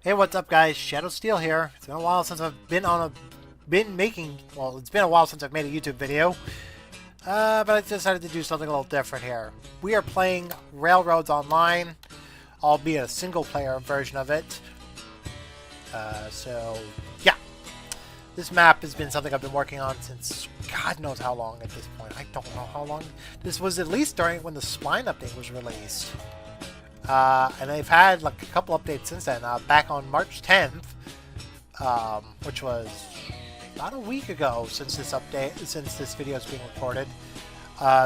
Hey, what's up, guys? Shadow Steel here. It's been a while since I've been making. Well, it's been a while since I've made a YouTube video. But I decided to do something a little different here. We are playing Railroads Online, albeit a single-player version of it. So yeah, this map has been something I've been working on since God knows how long at this point. I don't know how long. This was at least during when the Spline update was released. And they've had like a couple updates since then. Back on March 10th, which was about a week ago since this video is being recorded,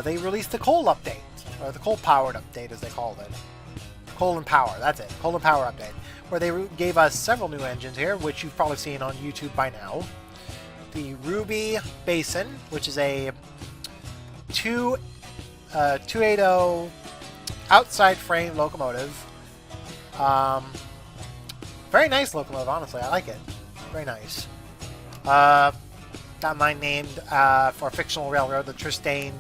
they released the coal update, or the coal powered update as they called it. Coal and power, that's it. Coal and power update, where they gave us several new engines here, which you've probably seen on YouTube by now. The Ruby Basin, which is a 280 outside frame locomotive. Very nice locomotive, honestly. I like it. Very nice. Got mine named for a fictional railroad, the Tristane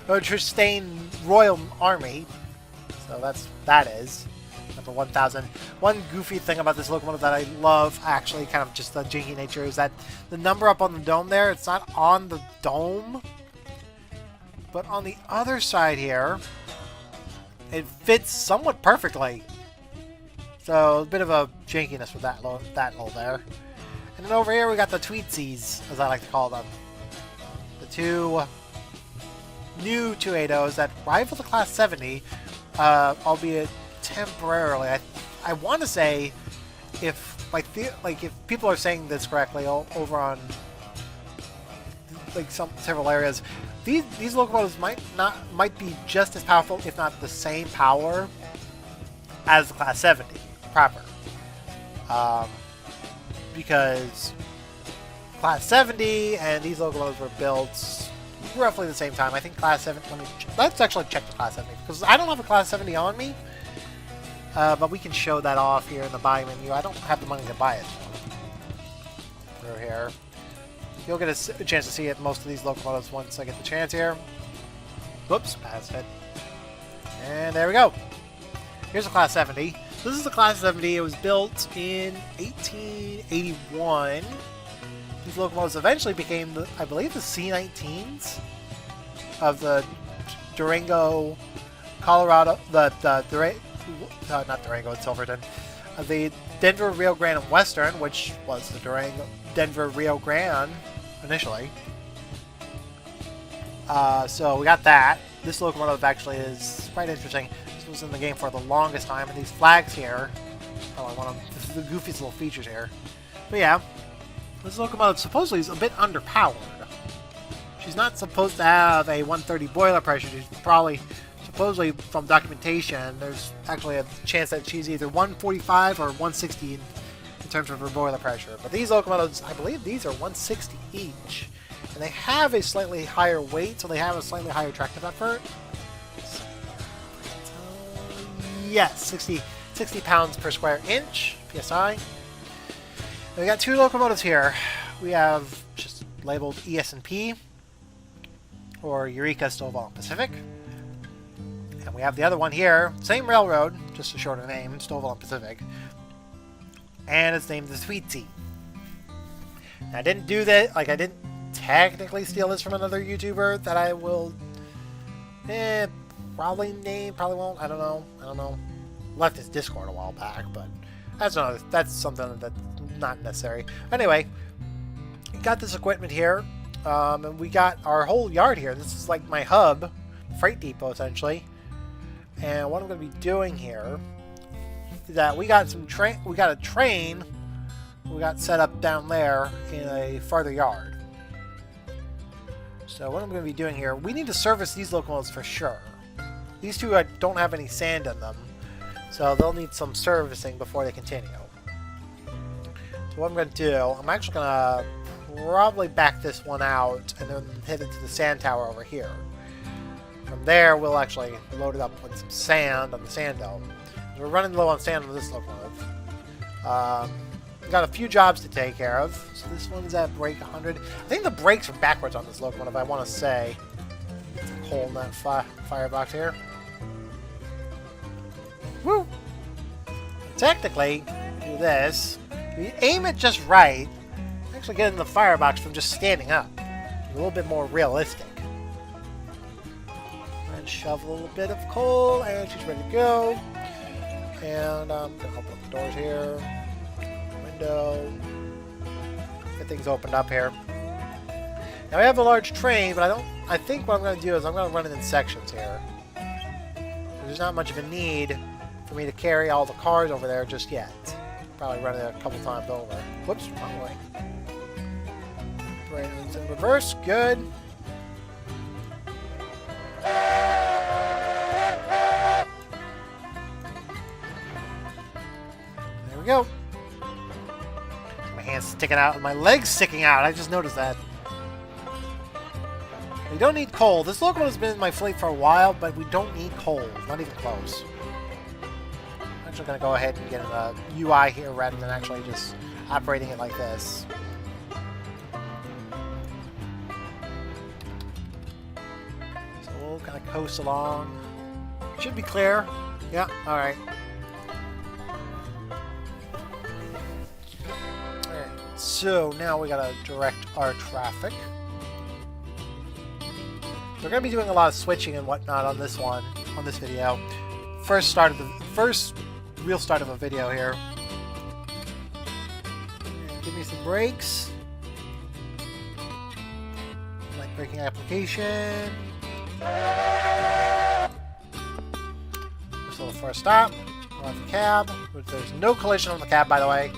Tristane Royal Army. So that is number 1000. One goofy thing about this locomotive that I love, actually, kind of just the jinky nature, is that the number up on the dome there, it's not on the dome, but on the other side here, it fits somewhat perfectly. So a bit of a jankiness with that little there. And then over here we got the Tweetsies, as I like to call them. The two new 280s that rival the Class 70, albeit temporarily. I want to say, if if people are saying this correctly over on several areas, these locomotives might be just as powerful, if not the same power, as the Class 70 proper. Because Class 70 and these locomotives were built roughly the same time. I think Class 70. Let's actually check the Class 70, because I don't have a Class 70 on me. But we can show that off here in the buy menu. I don't have the money to buy it through here. You'll get a chance to see it most of these locomotives once I get the chance here. Whoops, passed it. And there we go. Here's a Class 70. This is the Class 70. It was built in 1881. These locomotives eventually became, I believe, the C-19s of the Durango, Colorado, not Durango, it's Silverton. The Denver, Rio Grande, and Western, which was the Denver, Rio Grande initially. So we got that. This locomotive actually is quite interesting. This was in the game for the longest time, and these flags here. This is the goofiest little features here. But yeah, this locomotive supposedly is a bit underpowered. She's not supposed to have a 130 boiler pressure. She's probably, supposedly from documentation, there's actually a chance that she's either 145 or 160 in terms of her boiler pressure. But these locomotives, I believe these are 160 each. And they have a slightly higher weight, so they have a slightly higher tractive effort. Yes, 60 pounds per square inch, PSI. And we got two locomotives here. We have just labeled ES&P, or Eureka Stovall Pacific. And we have the other one here, same railroad, just a shorter name, Stovall and Pacific. And it's named the Tweetsie. Now, I didn't do that, I didn't technically steal this from another YouTuber that I will probably won't, I don't know. Left his Discord a while back, but that's something that's not necessary. Anyway, we got this equipment here, and we got our whole yard here. This is like my hub, freight depot essentially. And what I'm going to be doing here is that we got a train we got set up down there in a farther yard. So what I'm going to be doing here, we need to service these locomotives for sure. These two don't have any sand in them, so they'll need some servicing before they continue. So what I'm going to do, I'm actually going to probably back this one out and then head into the sand tower over here. From there, we'll actually load it up with some sand on the sand dome. We're running low on sand on this locomotive. We've got a few jobs to take care of. So this one's at brake 100. I think the brakes are backwards on this locomotive, I want to say. Hole in that firebox here. Woo! Technically, do this. If you aim it just right, actually get in the firebox from just standing up. It's a little bit more realistic. And shove a little bit of coal, and she's ready to go. And I'm gonna open up the doors here. Window. Get things opened up here. Now we have a large train, but I think what I'm gonna do is I'm gonna run it in sections here. There's not much of a need for me to carry all the cars over there just yet. Probably run it a couple times over. Whoops, wrong way. Brain's in reverse, good. There we go. My hand's sticking out and my leg's sticking out. I just noticed that. We don't need coal. This locomotive's been in my fleet for a while, but we don't need coal. Not even close. I'm actually going to go ahead and get a UI here rather than actually just operating it like this. So we'll kind of coast along. Should be clear. Yeah, alright. Alright, so now we got to direct our traffic. We're going to be doing a lot of switching and whatnot on this video. First real start of a video here. Give me some brakes. Light braking application. Just a little first stop. We're on the cab. There's no collision on the cab, by the way.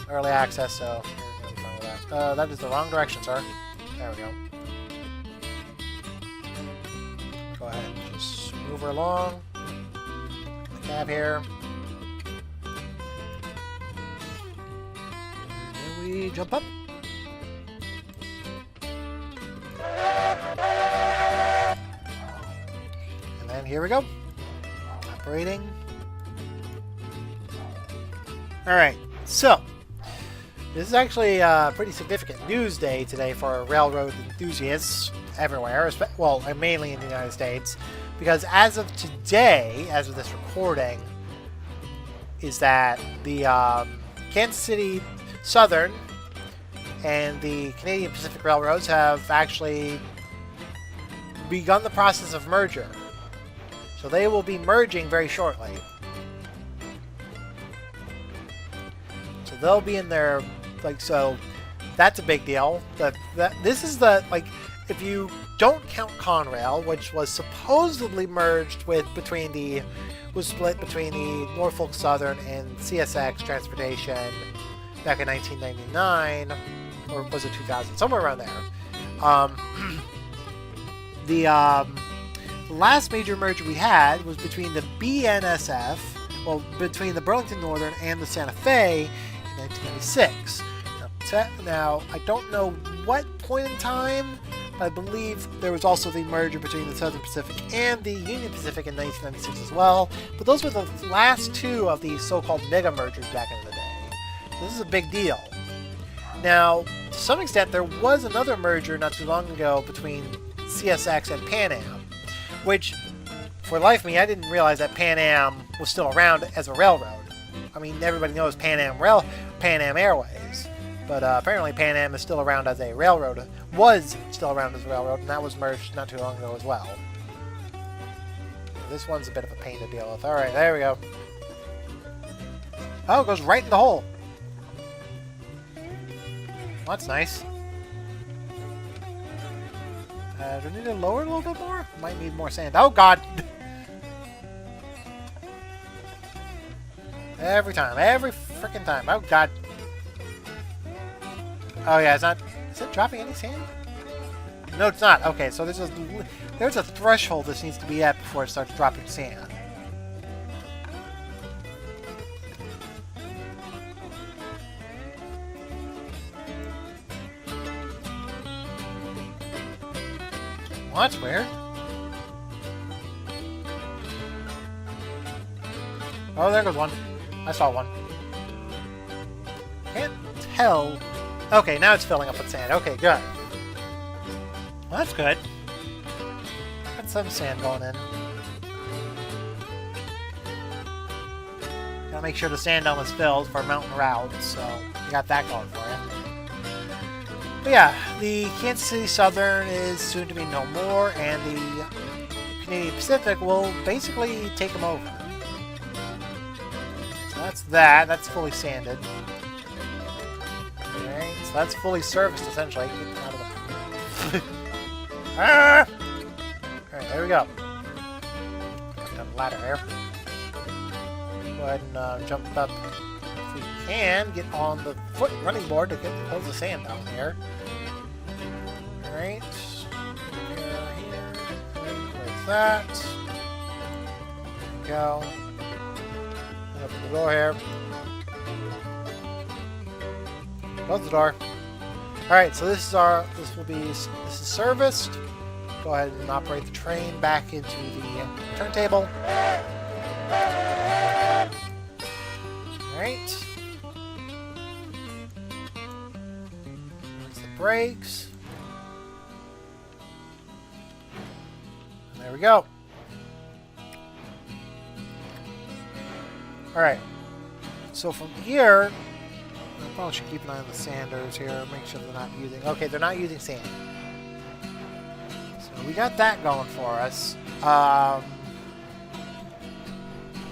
Early access, so we're going to be fine with that. That is the wrong direction, sir. There we go. Go ahead and just move her along. The cab here. And we jump up. And then here we go. Operating. Alright, so this is actually a pretty significant news day today for railroad enthusiasts everywhere, well, mainly in the United States, because as of today, as of this recording, is that the Kansas City Southern and the Canadian Pacific Railroads have actually begun the process of merger. So they will be merging very shortly. So they'll be in there, like, so that's a big deal. This is the, like, if you don't count Conrail, which was supposedly merged was split between the Norfolk Southern and CSX Transportation back in 1999, or was it 2000? Somewhere around there. The last major merger we had was between the BNSF, well, between the Burlington Northern and the Santa Fe in 1996. Now, I don't know what point in time, but I believe there was also the merger between the Southern Pacific and the Union Pacific in 1996 as well. But those were the last two of the so-called mega mergers back in the day. So this is a big deal. Now, to some extent, there was another merger not too long ago between CSX and Pan Am, which, for the life of me, I didn't realize that Pan Am was still around as a railroad. I mean, everybody knows Pan Am Airways. But apparently Pan Am is still around as a railroad, was still around as a railroad, and that was merged not too long ago as well. This one's a bit of a pain to deal with. Alright, there we go. Oh, it goes right in the hole. Well, that's nice. Do I need to lower it a little bit more? Might need more sand. Oh, God! Every time. Every freaking time. Oh, God. Oh yeah, it's not. Is it dropping any sand? No, it's not. Okay, so there's a threshold this needs to be at before it starts dropping sand. Well, that's weird. Oh, there goes one. I saw one. Can't tell. Okay, now it's filling up with sand. Okay, good. Well, that's good. Got some sand going in. Got make sure the sand dome is filled for mountain routes, so we got that going for you. But yeah, the Kansas City Southern is soon to be no more, and the Canadian Pacific will basically take them over. So that's that. That's fully sanded. Alright, so that's fully serviced essentially. Get out of the... ah! Alright, there we go. Got a ladder here. Go ahead and jump up if we can. Get on the foot running board to close the sand down here. Alright. Here. Close that. There we go. Open the door here. Close the door. Alright, so this is serviced. Go ahead and operate the train back into the turntable. Alright. There's the brakes. And there we go. Alright. So from here, I probably should keep an eye on the sanders here, make sure they're not using... Okay, they're not using sand. So we got that going for us.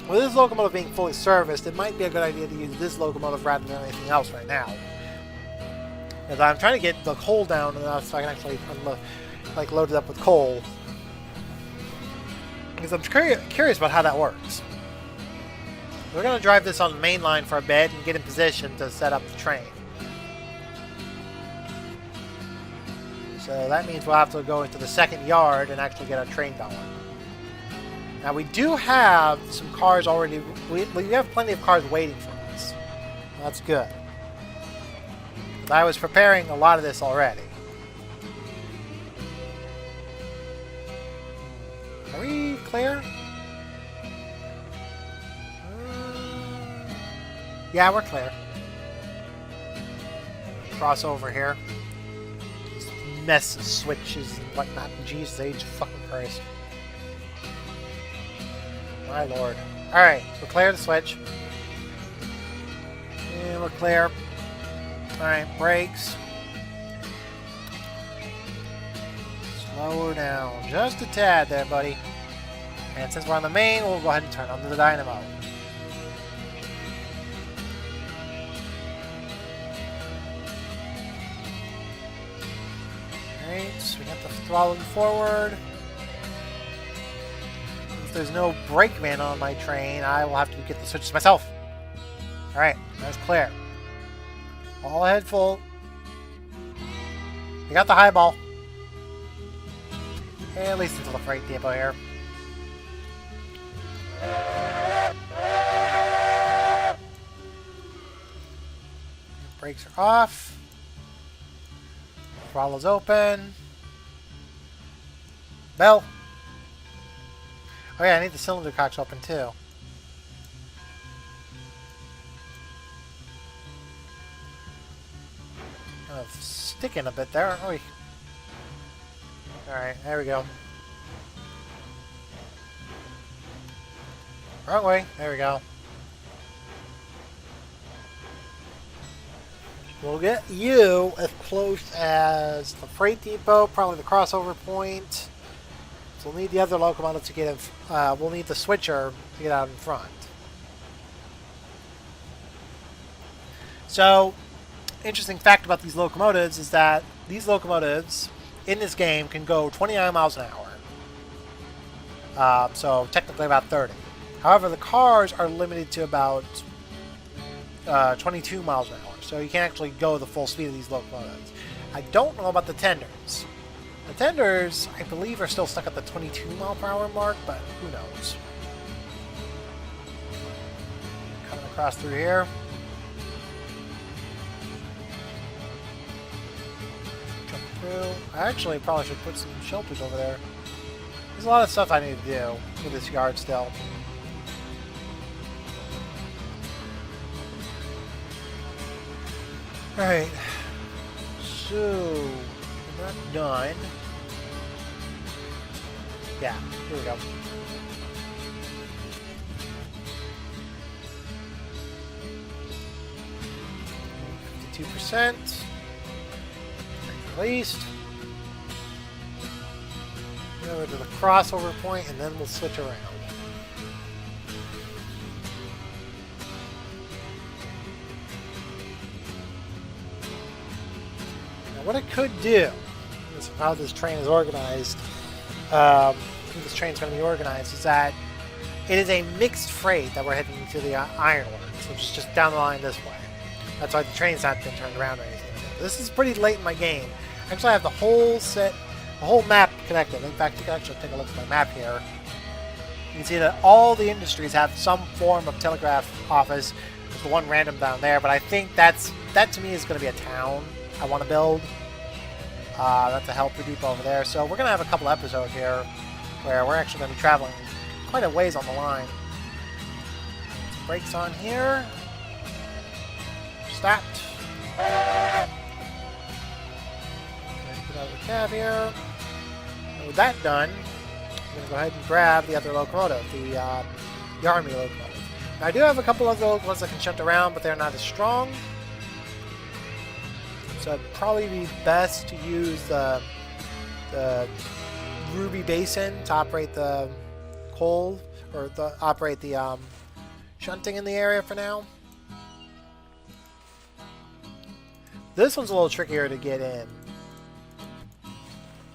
With this locomotive being fully serviced, it might be a good idea to use this locomotive rather than anything else right now. Because I'm trying to get the coal down enough so I can actually load it up with coal. Because I'm curious about how that works. We're going to drive this on the main line for a bit and get in position to set up the train. So that means we'll have to go into the second yard and actually get our train going. Now we do have some cars already, we have plenty of cars waiting for us. That's good. I was preparing a lot of this already. Are we clear? Yeah, we're clear. Cross over here. This mess of switches and whatnot. Jesus H. fucking Christ. My lord. Alright, we're clear to switch. And we're clear. Alright, brakes. Slow her down. Just a tad there, buddy. And since we're on the main, we'll go ahead and turn on the dynamo. So we have to throttle forward. If there's no brakeman on my train, I will have to get the switches myself. Alright, that's clear. All ahead full. We got the high ball. At least until the freight depot here. Brakes are off. Throttle's open. Bell. Oh yeah, I need the cylinder cocks open too. Kind of sticking a bit there, aren't we? Alright, there we go. Wrong way. There we go. We'll get you as close as the freight depot, probably the crossover point. So we'll need the other locomotive to get in. We'll need the switcher to get out in front. So, interesting fact about these locomotives is that these locomotives in this game can go 29 miles an hour. So technically about 30. However, the cars are limited to about 22 miles an hour. So you can't actually go the full speed of these locomotives. I don't know about the tenders. The tenders, I believe, are still stuck at the 22 mile per hour mark, but who knows. Coming across through here. Jump through. I actually probably should put some shelters over there. There's a lot of stuff I need to do with this yard still. Alright, so we're not done. Yeah, here we go. 2%. Released. Go to the crossover point, and then we'll switch around. Now, what I could do, this is how this train is organized. This train's going to be organized is that it is a mixed freight that we're heading to the Ironworks, which is just down the line this way. That's why the train's not been turned around or anything. This is pretty late in my game. Actually, I have the whole map connected. In fact, you can actually take a look at my map here. You can see that all the industries have some form of telegraph office. There's the one random down there, but I think that to me is going to be a town I want to build. That's a helper depot over there. So we're going to have a couple episodes here where we're actually going to be traveling quite a ways on the line. Brakes on here. Stopped. Get out of the cab here. And with that done, I'm going to go ahead and grab the other locomotive, the army locomotive. Now, I do have a couple other locomotives that can shunt around, but they're not as strong. So it'd probably be best to use the Ruby Basin to operate the coal, or operate the shunting in the area for now. This one's a little trickier to get in.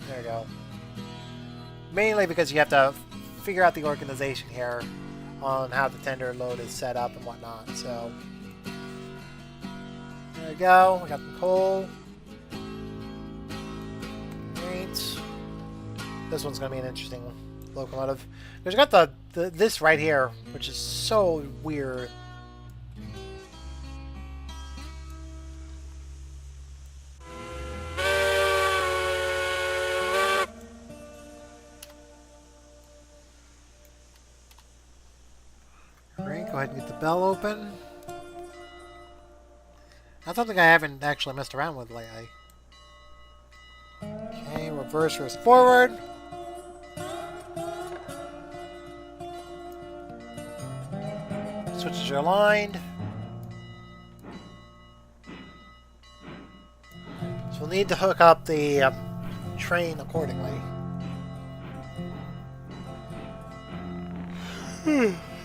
There we go. Mainly because you have to figure out the organization here on how the tender load is set up and whatnot. So there we go. We got the coal. Great. This one's going to be an interesting locomotive. Because you got this right here, which is so weird. Great. Go ahead and get the bell open. That's something I haven't actually messed around with lately. Okay, reverse forward. Switches are aligned. So we'll need to hook up the train accordingly.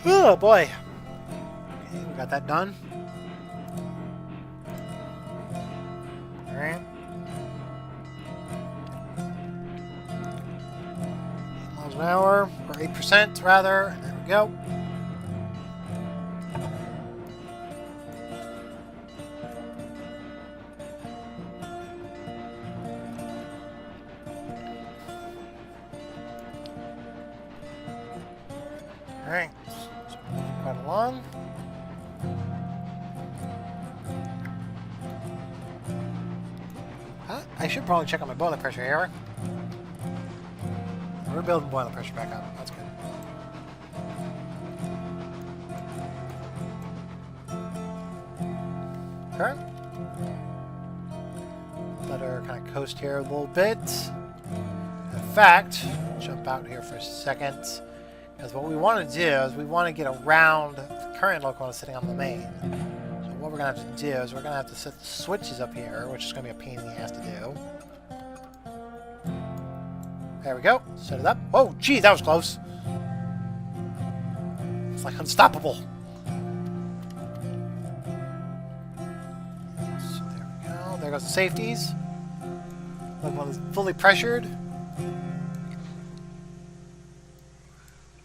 Oh boy. Okay, we got that done. Alright. 8 miles an hour, or 8% rather. There we go. Alright, so moving quite along. I should probably check on my boiler pressure here. We're building boiler pressure back up. That's good. Okay. Let her kind of coast here a little bit. In fact, jump out here for a second. Because what we want to do is we want to get around the current locomotive sitting on the main. So what we're going to have to do is we're going to have to set the switches up here, which is going to be a pain in the ass to do. There we go. Set it up. Oh, geez, that was close. It's like unstoppable. So there we go. There goes the safeties. Locomotive is fully pressured.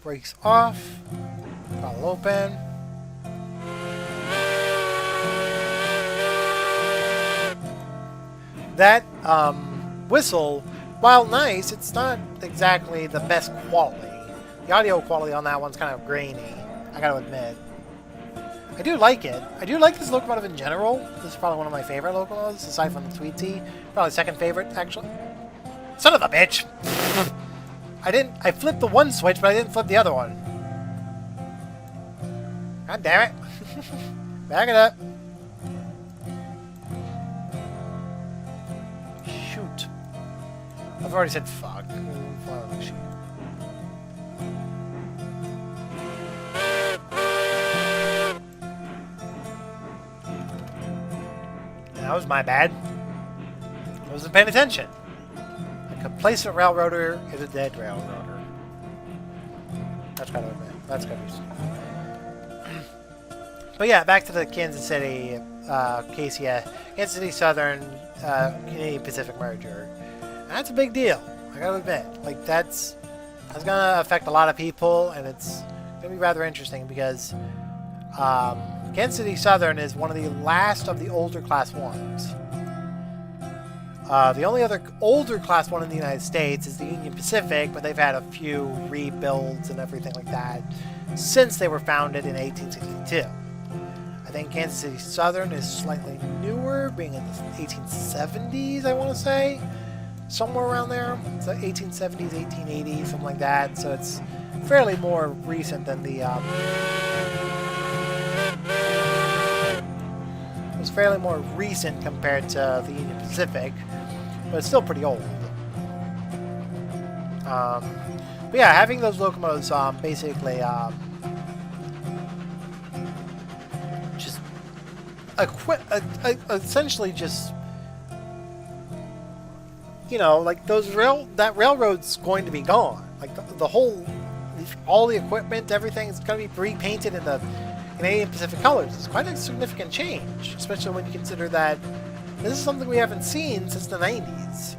Brakes off. Throttle open. That whistle, while nice, it's not exactly the best quality. The audio quality on that one's kind of grainy, I gotta admit. I do like it. I do like this locomotive in general. This is probably one of my favorite locomotives, aside from the Tweety. Probably second favorite, actually. Son of a bitch! I flipped the one switch, but I didn't flip the other one. God damn it. Back it up. Shoot. I've already said fuck. That was my bad. I wasn't paying attention. A complacent railroader is a dead railroader. That's gotta admit. That's gotta be stupid. But yeah, back to the Kansas City, Kansas City Southern Canadian Pacific merger. And that's a big deal. I gotta admit. Like that's gonna affect a lot of people, and it's gonna be rather interesting because Kansas City Southern is one of the last of the older Class 1s. The only other older Class 1 in the United States is the Union Pacific, but they've had a few rebuilds and everything like that since they were founded in 1862. I think Kansas City Southern is slightly newer, being in the 1870s, I want to say. Somewhere around there. It's like 1870s, 1880s, something like that. So it's fairly more recent than the... It's fairly more recent compared to the Union Pacific, but it's still pretty old. But yeah, having those locomotives basically just essentially just, you know, like that railroad's going to be gone. Like the whole, all the equipment, everything is going to be repainted in the Canadian Pacific colors. It's quite a significant change, especially when you consider that this is something we haven't seen since the 90s.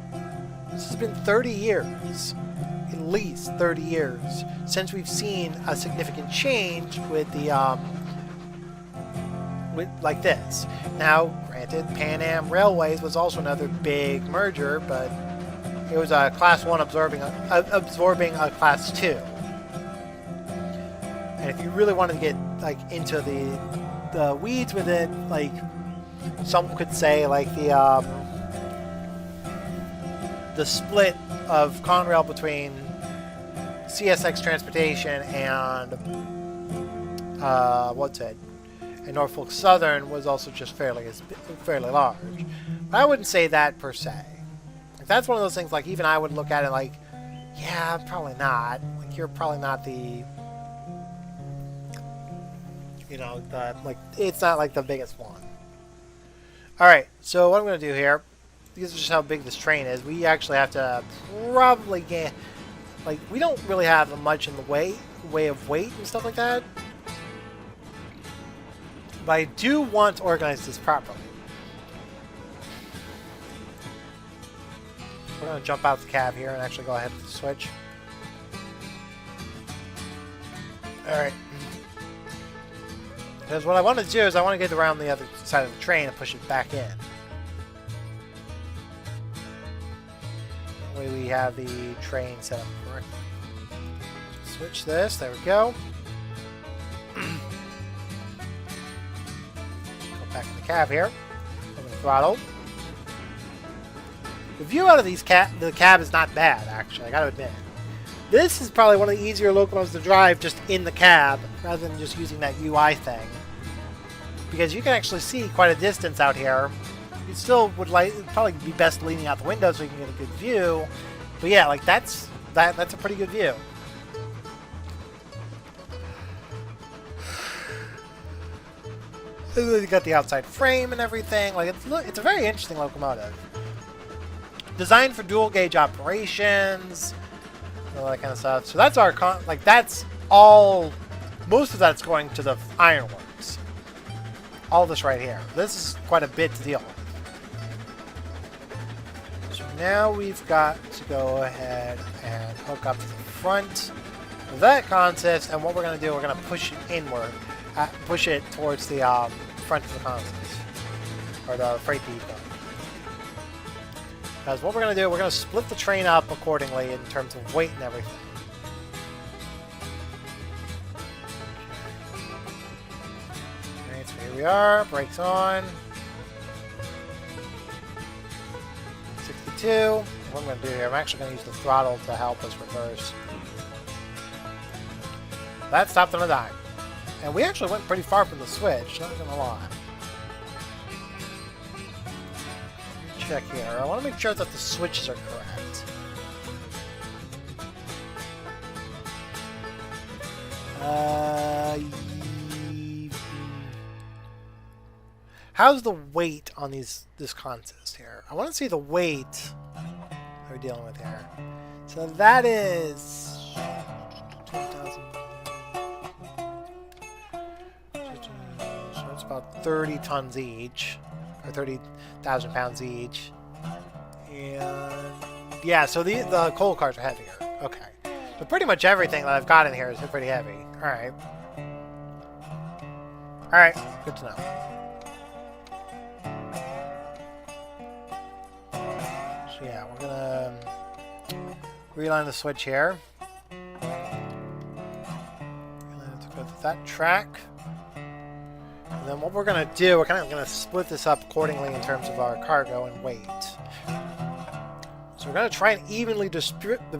This has been 30 years, at least 30 years, since we've seen a significant change with the like this. Now, granted, Pan Am Railways was also another big merger, but it was a Class 1 absorbing a Class 2. And if you really wanted to get like into the weeds with it, like some could say, like the split of Conrail between CSX Transportation and and Norfolk Southern was also just fairly large. But I wouldn't say that per se. Like, that's one of those things. Like even I would look at it like, yeah, probably not. Like you're probably not the, you know, it's not like the biggest one. Alright, so what I'm going to do here, because of just how big this train is, we actually have to probably get, like, we don't really have much in the way of weight and stuff like that. But I do want to organize this properly. We're going to jump out the cab here and actually go ahead with the switch. Alright. Because what I want to do is I want to get around the other side of the train and push it back in. That way we have the train set up correctly. Switch this. There we go. Go back to the cab here. Open the throttle. The view out of the cab is not bad, actually. I gotta admit. This is probably one of the easier locomotives to drive just in the cab, rather than just using that UI thing. Because you can actually see quite a distance out here. You still would probably be best leaning out the window so you can get a good view. But yeah, like that's a pretty good view. You got the outside frame and everything. Like it's a very interesting locomotive. Designed for dual gauge operations, all that kind of stuff. So that's our that's all. Most of that's going to the Ironworks. All this right here. This is quite a bit to deal with. So now we've got to go ahead and hook up to the front of that consist, and what we're going to do, we're going to push it inward, push it towards the front of the consist, or the freight depot. Because what we're going to do, we're going to split the train up accordingly in terms of weight and everything. Alright, so here we are, brakes on. 62. What I'm going to do here, I'm actually going to use the throttle to help us reverse. That stopped on a dime. And we actually went pretty far from the switch, not going to lie. Check here. I want to make sure that the switches are correct. How's the weight on this consist here? I want to see the weight we're dealing with here. So that is 10,000. So it's about 30 tons each, or 30,000 pounds each. And yeah, so the coal cars are heavier. Okay. So pretty much everything that I've got in here is pretty heavy. Alright. Alright, good to know. So yeah, we're gonna realign the switch here. Let's go to that track. And then what we're gonna do, we're kind of gonna split this up accordingly in terms of our cargo and weight. So we're going to try and evenly distribute... We're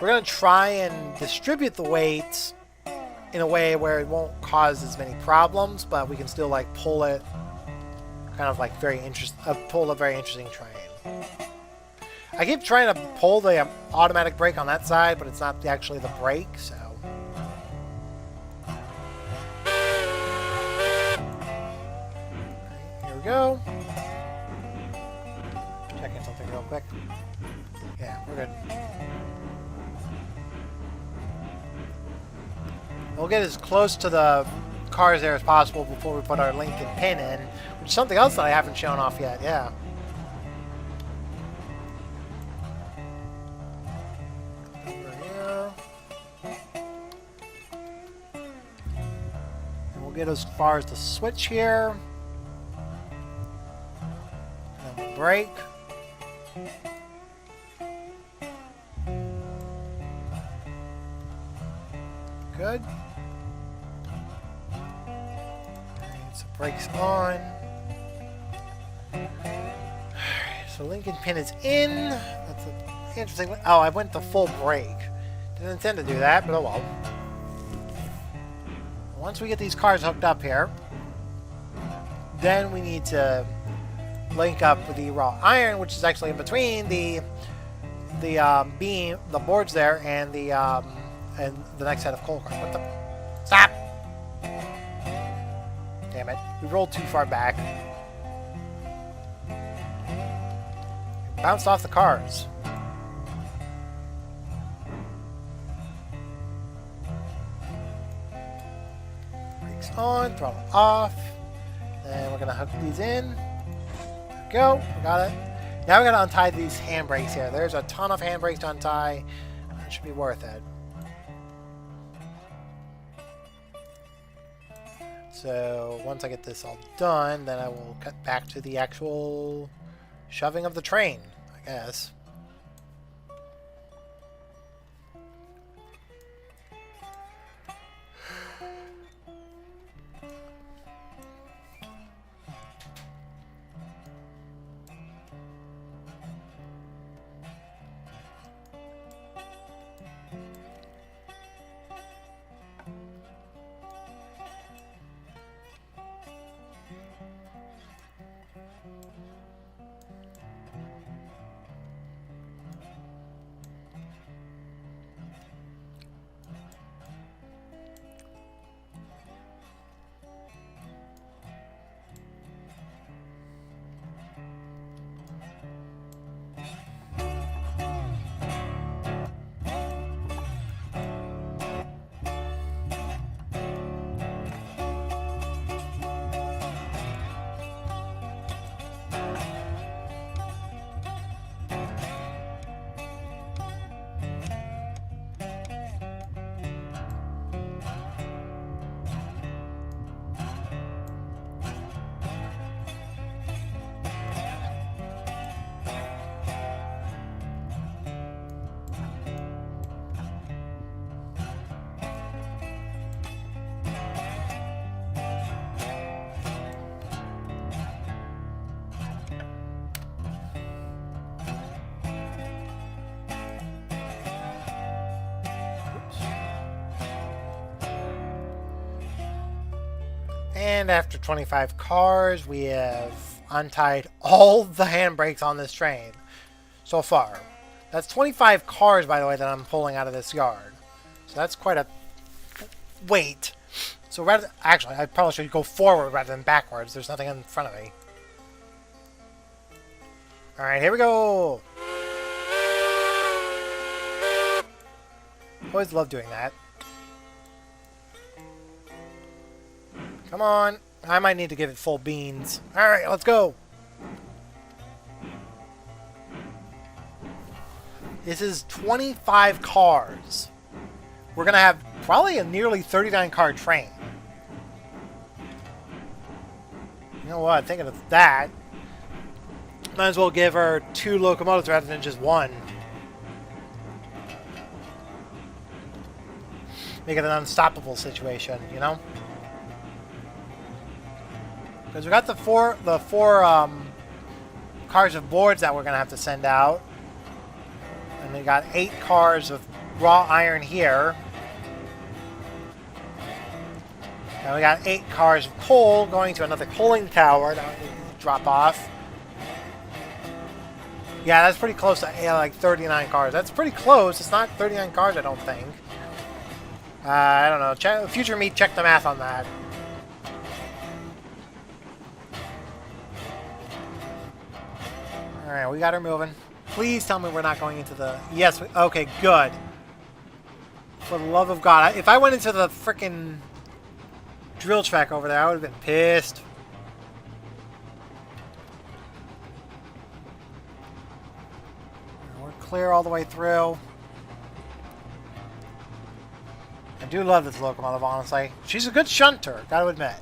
going to try and distribute the weight in a way where it won't cause as many problems, but we can still, like, pull it kind of, like, pull a very interesting train. I keep trying to pull the automatic brake on that side, but it's not actually the brake, so... Here we go. Checking something real quick. Yeah, we're good. We'll get as close to the cars there as possible before we put our Lincoln pin in, which is something else that I haven't shown off yet, yeah. Over here. And we'll get as far as the switch here. And then we'll brake. Good. So brakes on. Alright, so Lincoln pin is in. That's an interesting. Oh, I went the full brake. Didn't intend to do that, but oh well. Once we get these cars hooked up here, then we need to link up with the raw iron, which is actually in between the beam, the boards there, and the next set of coal cars. What the? Stop! Damn it! We rolled too far back. Bounced off the cars. Brakes on, throttle off. Then we're gonna hook these in. There we go. We got it. Now we gotta untie these handbrakes here. There's a ton of handbrakes to untie. That should be worth it. So once I get this all done, then I will cut back to the actual shoving of the train, I guess. And after 25 cars, we have untied all the handbrakes on this train so far. That's 25 cars, by the way, that I'm pulling out of this yard. So that's quite a weight So rather, actually, I probably should go forward rather than backwards. There's nothing in front of me. All right, here we go. Always love doing that. Come on. I might need to give it full beans. All right, let's go. This is 25 cars. We're going to have probably a nearly 39-car train. You know what? Thinking of that, might as well give her 2 locomotives rather than just 1. Make it an unstoppable situation, you know? Because we got the four cars of boards that we're going to have to send out. And we got 8 cars of raw iron here. And we got 8 cars of coal going to another coaling tower that we need to drop off. Yeah, that's pretty close to like 39 cars. That's pretty close. It's not 39 cars, I don't think. I don't know. Future me, check the math on that. Alright, we got her moving. Please tell me we're not going into the... Yes, okay, good. For the love of God. If I went into the frickin' drill track over there, I would have been pissed. We're clear all the way through. I do love this locomotive, honestly. She's a good shunter, gotta admit.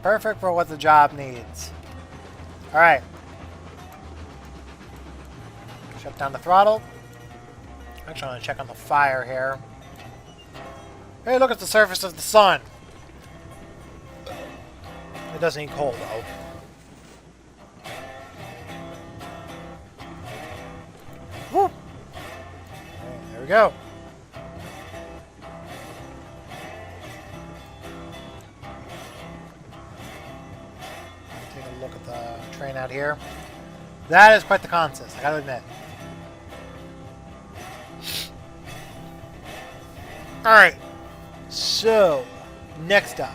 Perfect for what the job needs. Alright. Shut down the throttle. Actually, I'm going to check on the fire here. Hey, look at the surface of the sun. It doesn't need coal, though. Woo! There we go. Take a look at the train out here. That is quite the consist, I gotta admit. Alright. So, next up.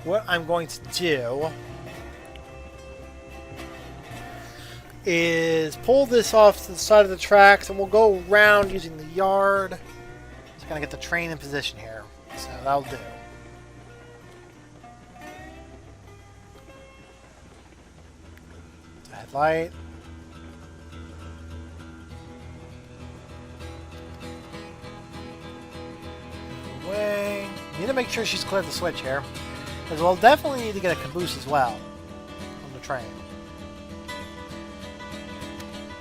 What I'm going to do is pull this off to the side of the tracks and we'll go around using the yard. Just gonna get the train in position here. So that'll do. The headlight. Way. Need to make sure she's clear of the switch here. Because we'll definitely need to get a caboose as well on the train.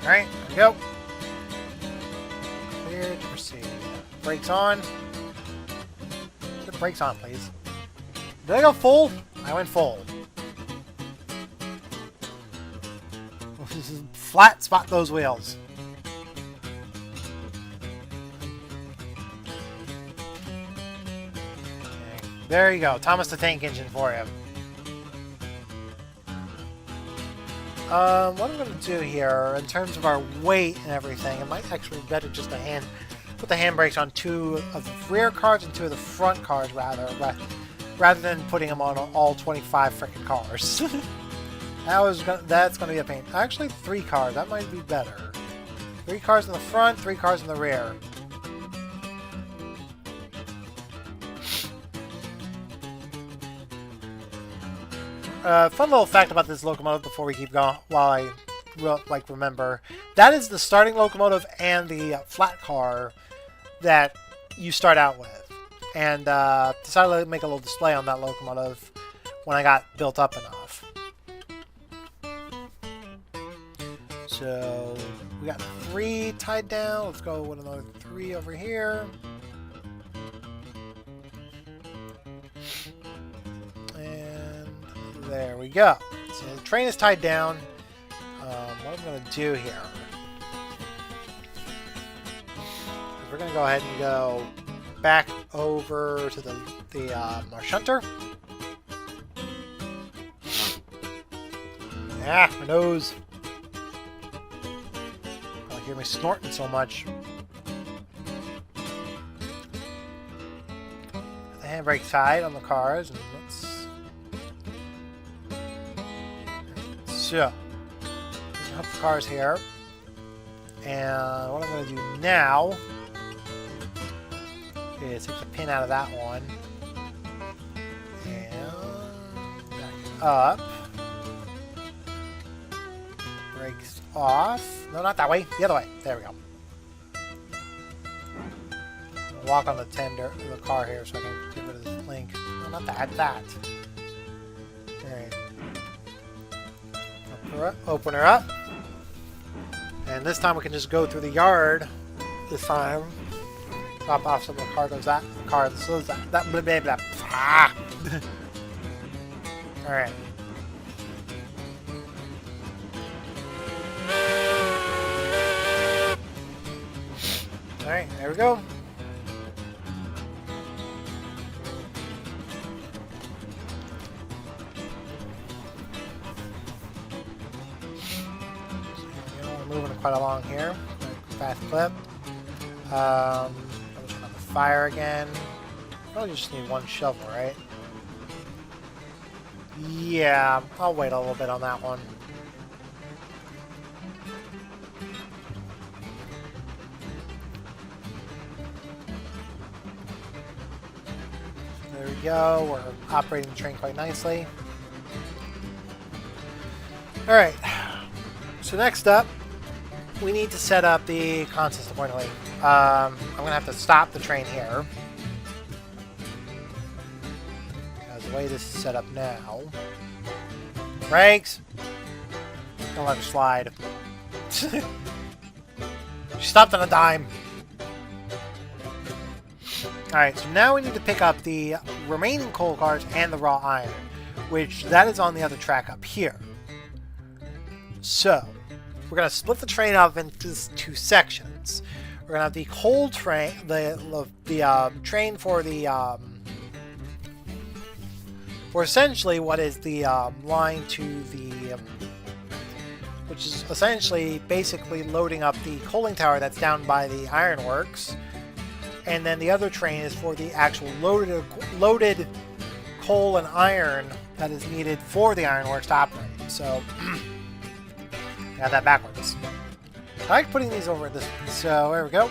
Alright, there we go. Clear to proceed. Brakes on. Put brakes on, please. Did I go full? I went full. Flat spot those wheels. There you go. Thomas the Tank Engine for you. What I'm going to do here, in terms of our weight and everything, it might actually be better just to put the handbrakes on 2 of the rear cars and 2 of the front cars, rather than putting them on all 25 freaking cars. That's going to be a pain. Actually, 3 cars. That might be better. 3 cars in the front, 3 cars in the rear. Fun little fact about this locomotive before we keep going, while I remember. That is the starting locomotive and the flat car that you start out with. And decided to make a little display on that locomotive when I got built up enough. So we got 3 tied down. Let's go with another 3 over here. There we go. So the train is tied down. What I'm going to do here, we're going to go ahead and go back over to our shunter. Ah, my nose. hear me snorting so much. The handbrake tied on the cars, and let's... So, hook the cars here. And what I'm going to do now is take the pin out of that one. And back it up. Brakes off. No, not that way. The other way. There we go. I'll walk on the car here so I can get rid of this link. No, not that. That. Alright. Open her up. And this time we can just go through the yard. This time. Drop off some of the cargoes. That car. So that. Blah, blah, blah. Ah! Alright. Alright, there we go. We're moving quite along here. Fast clip. I'm just going to fire again. Probably just need one shovel, right? Yeah, I'll wait a little bit on that one. There we go. We're operating the train quite nicely. Alright. So next up, we need to set up the con system accordingly. I'm going to have to stop the train here. Because the way this is set up now... Brakes! Don't let her slide. She stopped on a dime. Alright, so now we need to pick up the remaining coal cars and the raw iron, which that is on the other track up here. So, we're going to split the train up into two sections. We're going to have the coal train, the train for the, for essentially what is the line to the, which is essentially basically loading up the coaling tower that's down by the Ironworks. And then the other train is for the actual loaded coal and iron that is needed for the Ironworks to operate. So, I got that backwards. I like putting these over this. So, there we go.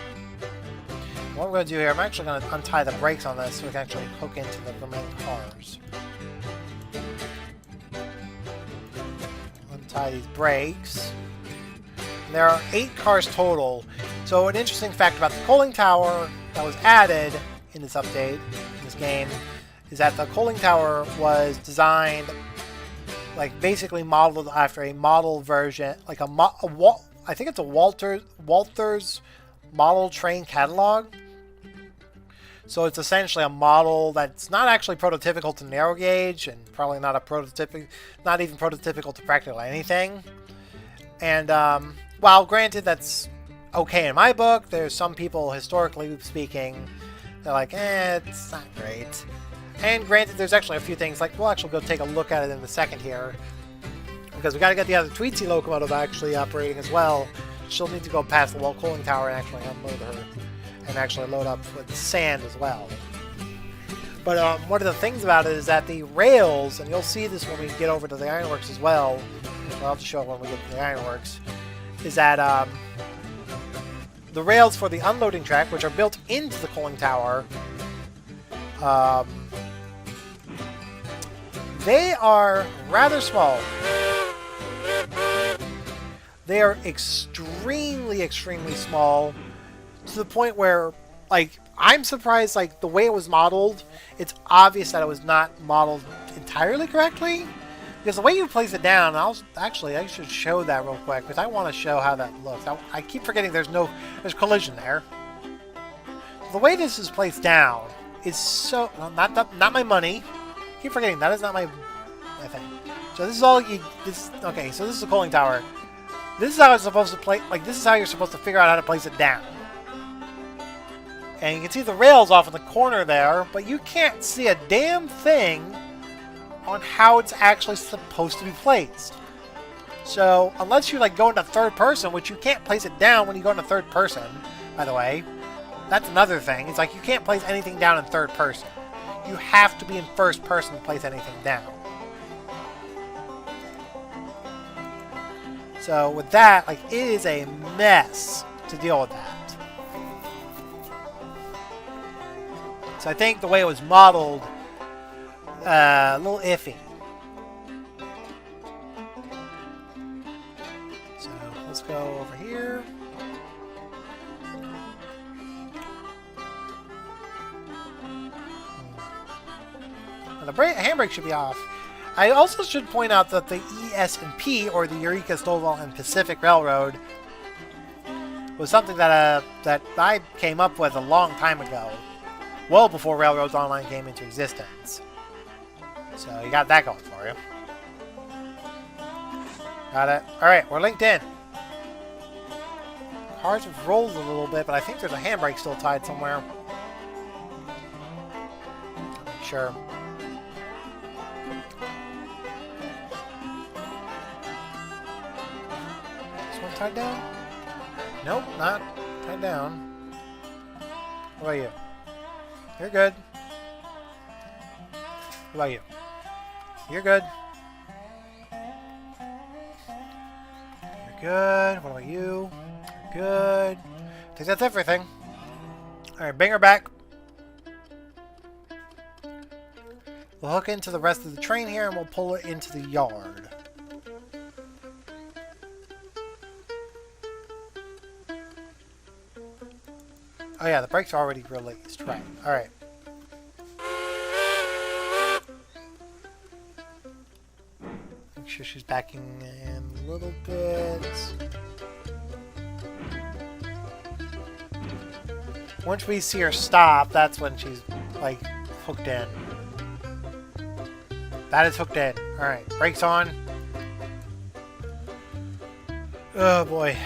What I'm going to do here, I'm actually going to untie the brakes on this so we can actually hook into the remaining cars. Untie these brakes. And there are 8 cars total. So, an interesting fact about the coaling tower that was added in this update, in this game, is that the coaling tower was designed, like basically modeled after a model version, like I think it's a Walther's model train catalog. So it's essentially a model that's not actually prototypical to narrow gauge, and probably not not even prototypical to practically anything. And while granted that's okay in my book, there's some people, historically speaking, they're like, it's not great. And granted, there's actually a few things, like, we'll actually go take a look at it in a second here, because we got to get the other Tweetsy locomotive actually operating as well. She'll need to go past the wall cooling tower and actually unload her, and actually load up with sand as well. But one of the things about it is that the rails, and you'll see this when we get over to the Ironworks as well, I'll just show it when we get to the Ironworks, is that the rails for the unloading track, which are built into the cooling tower, they are rather small. They are extremely, extremely small, to the point where, like, I'm surprised, like, the way it was modeled, it's obvious that it was not modeled entirely correctly. Because the way you place it down, I should show that real quick, because I want to show how that looks. I keep forgetting there's collision there. The way this is placed down is so, not my money. I keep forgetting that is not my thing. So this is all okay, so this is the cooling tower. This is how it's supposed to play, like, this is how you're supposed to figure out how to place it down. And you can see the rails off in the corner there, but you can't see a damn thing on how it's actually supposed to be placed. So unless you like go into third person, which you can't place it down when you go into third person, by the way, that's another thing. It's like you can't place anything down in third person. You have to be in first person to place anything down. So with that, like, it is a mess to deal with that. So I think the way it was modeled, a little iffy. So let's go over here. The handbrake should be off. I also should point out that the ES&P, or the Eureka, Stovall, and Pacific Railroad, was something that that I came up with a long time ago, well before Railroads Online came into existence. So you got that going for you. Got it. All right, we're linked in. Cars have rolled a little bit, but I think there's a handbrake still tied somewhere. Make sure. Tied down? Nope, not tied down. What about you? You're good. What about you? You're good. You're good. What about you? You're good. I think that's everything. Alright, bring her back. We'll hook into the rest of the train here and we'll pull it into the yard. Oh yeah, the brakes are already released. Right. Alright. Make sure she's backing in a little bit. Once we see her stop, that's when she's, like, hooked in. That is hooked in. Alright, brakes on. Oh boy.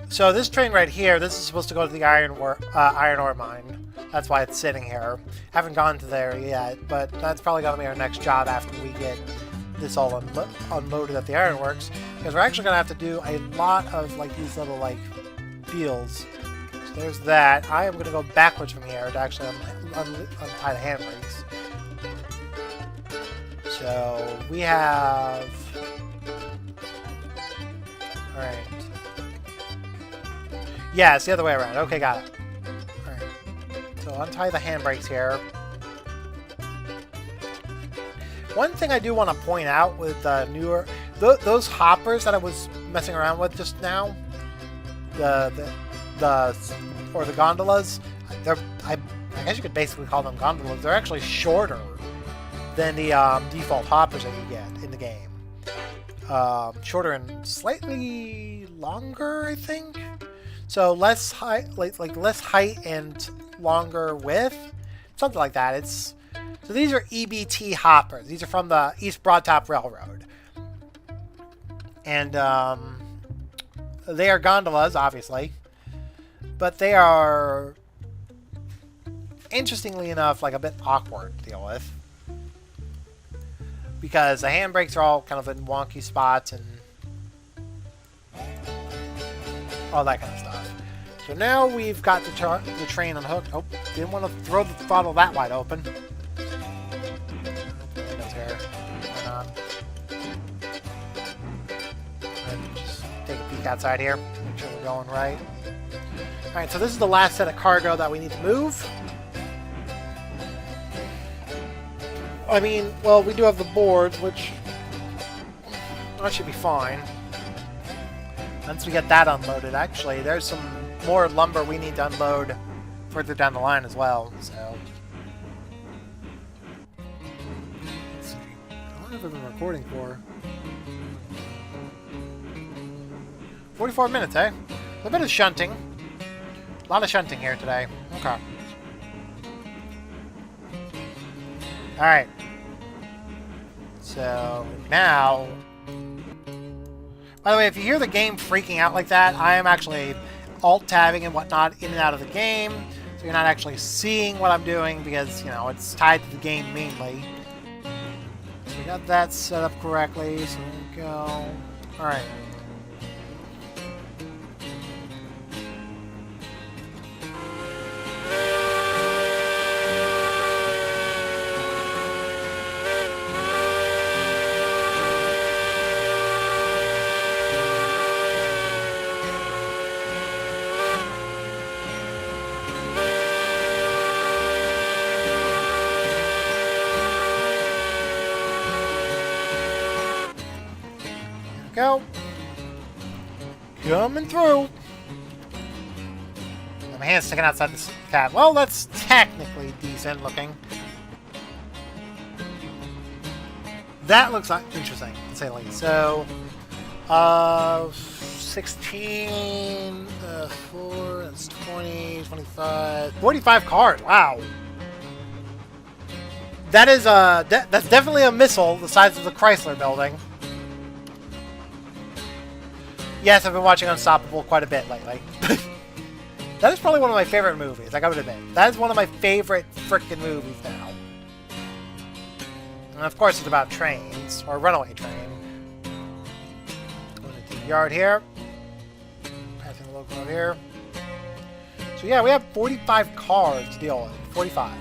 So this train right here, this is supposed to go to the iron ore mine. That's why it's sitting here. Haven't gone to there yet, but that's probably going to be our next job after we get this all unloaded at the Ironworks. Because we're actually going to have to do a lot of like these little like deals. So there's that. I am going to go backwards from here to actually untie the handbrakes. So we have... Alright. Yeah, it's the other way around. Okay, got it. Alright. So untie the handbrakes here. One thing I do want to point out with the newer... those hoppers that I was messing around with just now, the gondolas, I guess you could basically call them gondolas. They're actually shorter than the default hoppers that you get in the game. Shorter and slightly longer, I think. So less height, like less height and longer width, something like that. It's so these are EBT hoppers. These are from the East Broadtop Railroad, and they are gondolas, obviously, but they are, interestingly enough, like a bit awkward to deal with because the handbrakes are all kind of in wonky spots and all that kind of stuff. So now we've got the train unhooked. Oh, didn't want to throw the throttle that wide open. Windows here. Turn on. And just take a peek outside here. Make sure we're going right. Alright, so this is the last set of cargo that we need to move. I mean, well, we do have the boards, which that should be fine. Once we get that unloaded, actually, there's some more lumber we need to unload further down the line as well, so... Let's see. How long have I been recording for? 44 minutes, eh? A bit of shunting. A lot of shunting here today. Okay. Alright. So, now... By the way, if you hear the game freaking out like that, I am actually alt-tabbing and whatnot in and out of the game, so you're not actually seeing what I'm doing because, you know, it's tied to the game mainly. So we got that set up correctly, so we go... Alright. Go. Coming through. My hand's sticking outside this cab. Well, that's technically decent looking. That looks interesting, to say the least. So, 16, 4, that's 20, 25, 45 cars. Wow. That is, that's definitely a missile the size of the Chrysler building. Yes, I've been watching Unstoppable quite a bit lately. That is probably one of my favorite movies, I gotta admit. That is one of my favorite frickin' movies now. And of course it's about trains, or a runaway train. Going into the yard here. Passing the locomotive here. So yeah, we have 45 cars to deal with. 45.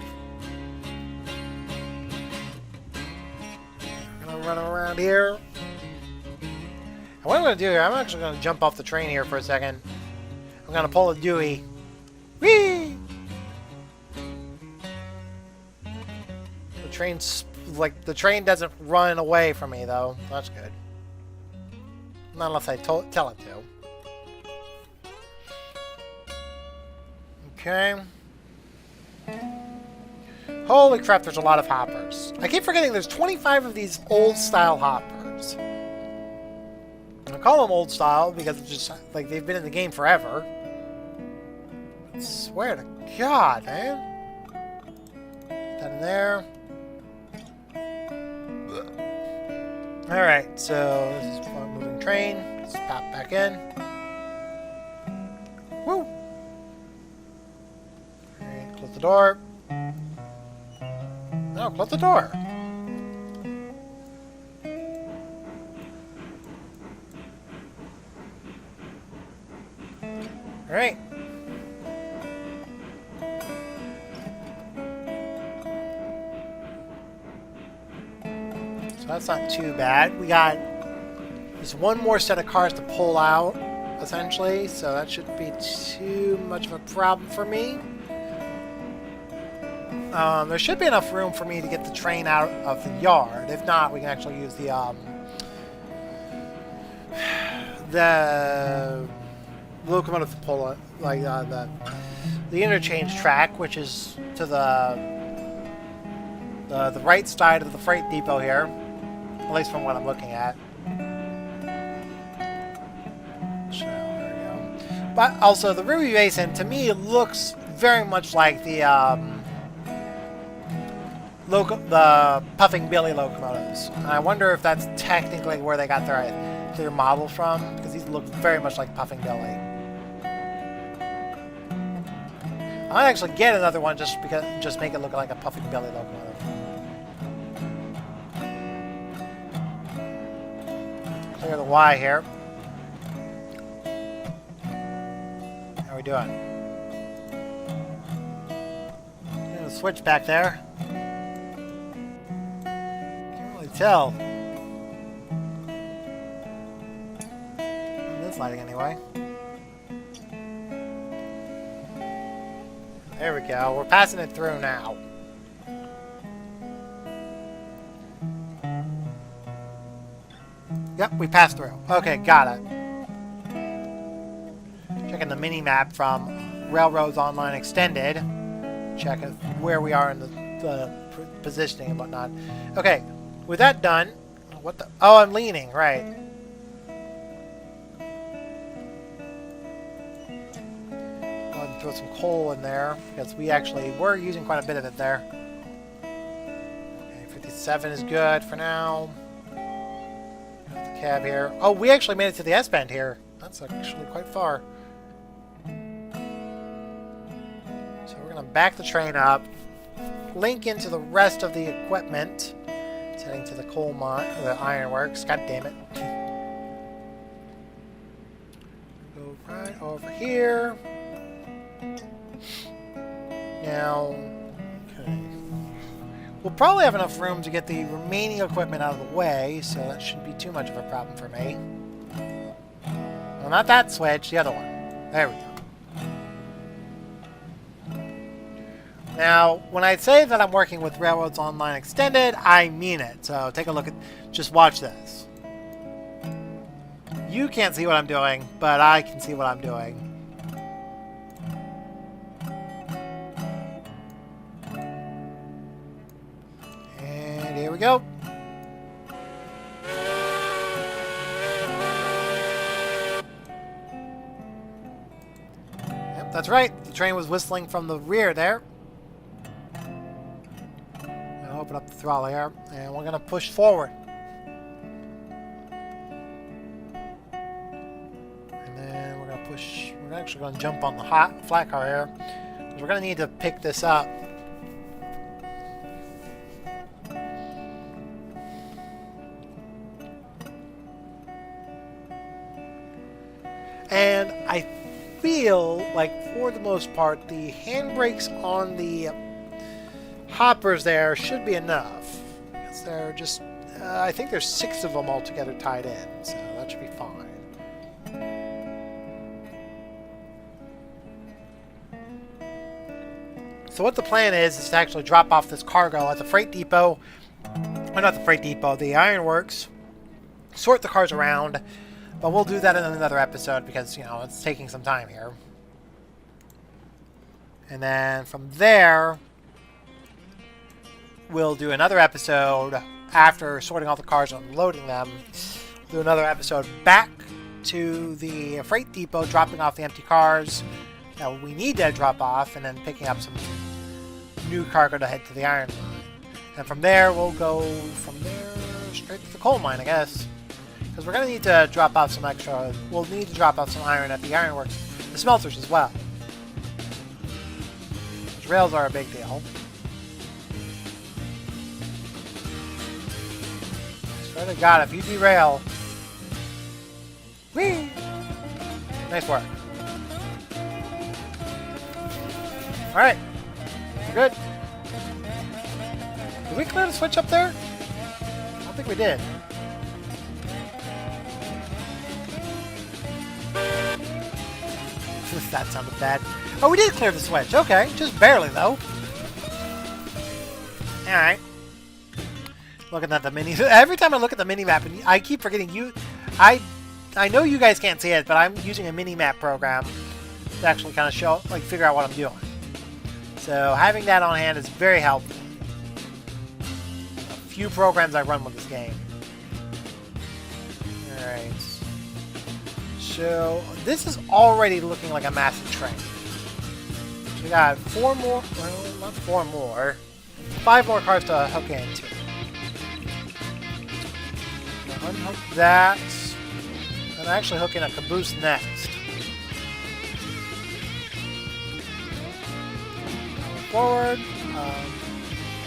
We're gonna run around here. And what I'm going to do here, I'm actually going to jump off the train here for a second. I'm going to pull a Dewey. Whee! The train's like, the train doesn't run away from me though. That's good. Not unless I tell it to. Okay. Holy crap, there's a lot of hoppers. I keep forgetting there's 25 of these old style hoppers. I call them old style because it's just like they've been in the game forever. I swear to God, man. Put that in there. Alright, so this is a moving train. Let's pop back in. Woo! Alright, close the door. No, close the door. Alright. So that's not too bad. We got just one more set of cars to pull out, essentially, so that shouldn't be too much of a problem for me. There should be enough room for me to get the train out of the yard. If not, we can actually use the locomotive to pull it, like the interchange track, which is to the right side of the freight depot here, at least from what I'm looking at. So there we go. But also the Ruby Basin, to me, looks very much like the Puffing Billy locomotives. And I wonder if that's technically where they got their model from, because these look very much like Puffing Billy. I might actually get another one just make it look like a Puffing Billy locomotive. Clear the Y here. How are we doing? There's a switch back there. Can't really tell. This lighting anyway. There we go. We're passing it through now. Yep, we passed through. Okay, got it. Checking the mini-map from Railroads Online Extended. Check where we are in the positioning and whatnot. Okay, with that done... What the... Oh, I'm leaning, right. Throw some coal in there, because we actually were using quite a bit of it there. Okay, 57 is good for now. Got the cab here. Oh, we actually made it to the S-bend here. That's actually quite far. So we're going to back the train up, link into the rest of the equipment. It's heading to the coal mine, the Ironworks. God damn it. over here. Now, okay. We'll probably have enough room to get the remaining equipment out of the way, so that shouldn't be too much of a problem for me. Well, not that switch, the other one. There we go. Now, when I say that I'm working with Railroads Online Extended, I mean it. So take a look at, just watch this. You can't see what I'm doing, but I can see what I'm doing. And here we go. Yep, that's right. The train was whistling from the rear there. I'll open up the throttle here, and we're going to push forward. We're actually going to jump on the flat car here, because we're going to need to pick this up. And I feel like, for the most part, the handbrakes on the hoppers there should be enough. Because they're just, I think there's 6 of them altogether tied in, so that should be fine. So what the plan is to actually drop off this cargo at the freight depot, or not the freight depot, the Ironworks, sort the cars around, but we'll do that in another episode because, you know, it's taking some time here. And then from there, we'll do another episode after sorting all the cars and unloading them. Do another episode back to the freight depot, dropping off the empty cars that we need to drop off, and then picking up some new cargo to head to the iron mine. And from there, we'll go from there straight to the coal mine, I guess. Because we're going to need to drop off some extra... We'll need to drop off some iron at the ironworks, the smelters as well. Those rails are a big deal. I swear to God, if you derail... Whee! Nice work. Alright. We're good. Did we clear the switch up there? I don't think we did. That sounded bad. Oh, we did clear the switch. Okay, just barely though. Alright. Looking at the mini... Every time I look at the mini-map, and I keep forgetting you... I know you guys can't see it, but I'm using a mini-map program to actually kind of show, like, figure out what I'm doing. So having that on hand is very helpful. A few programs I run with this game. Alright. So this is already looking like a massive train. We got 4 more, well, not 4 more, 5 more cars to hook into. Now unhook that, and actually hook in a caboose next. Forward.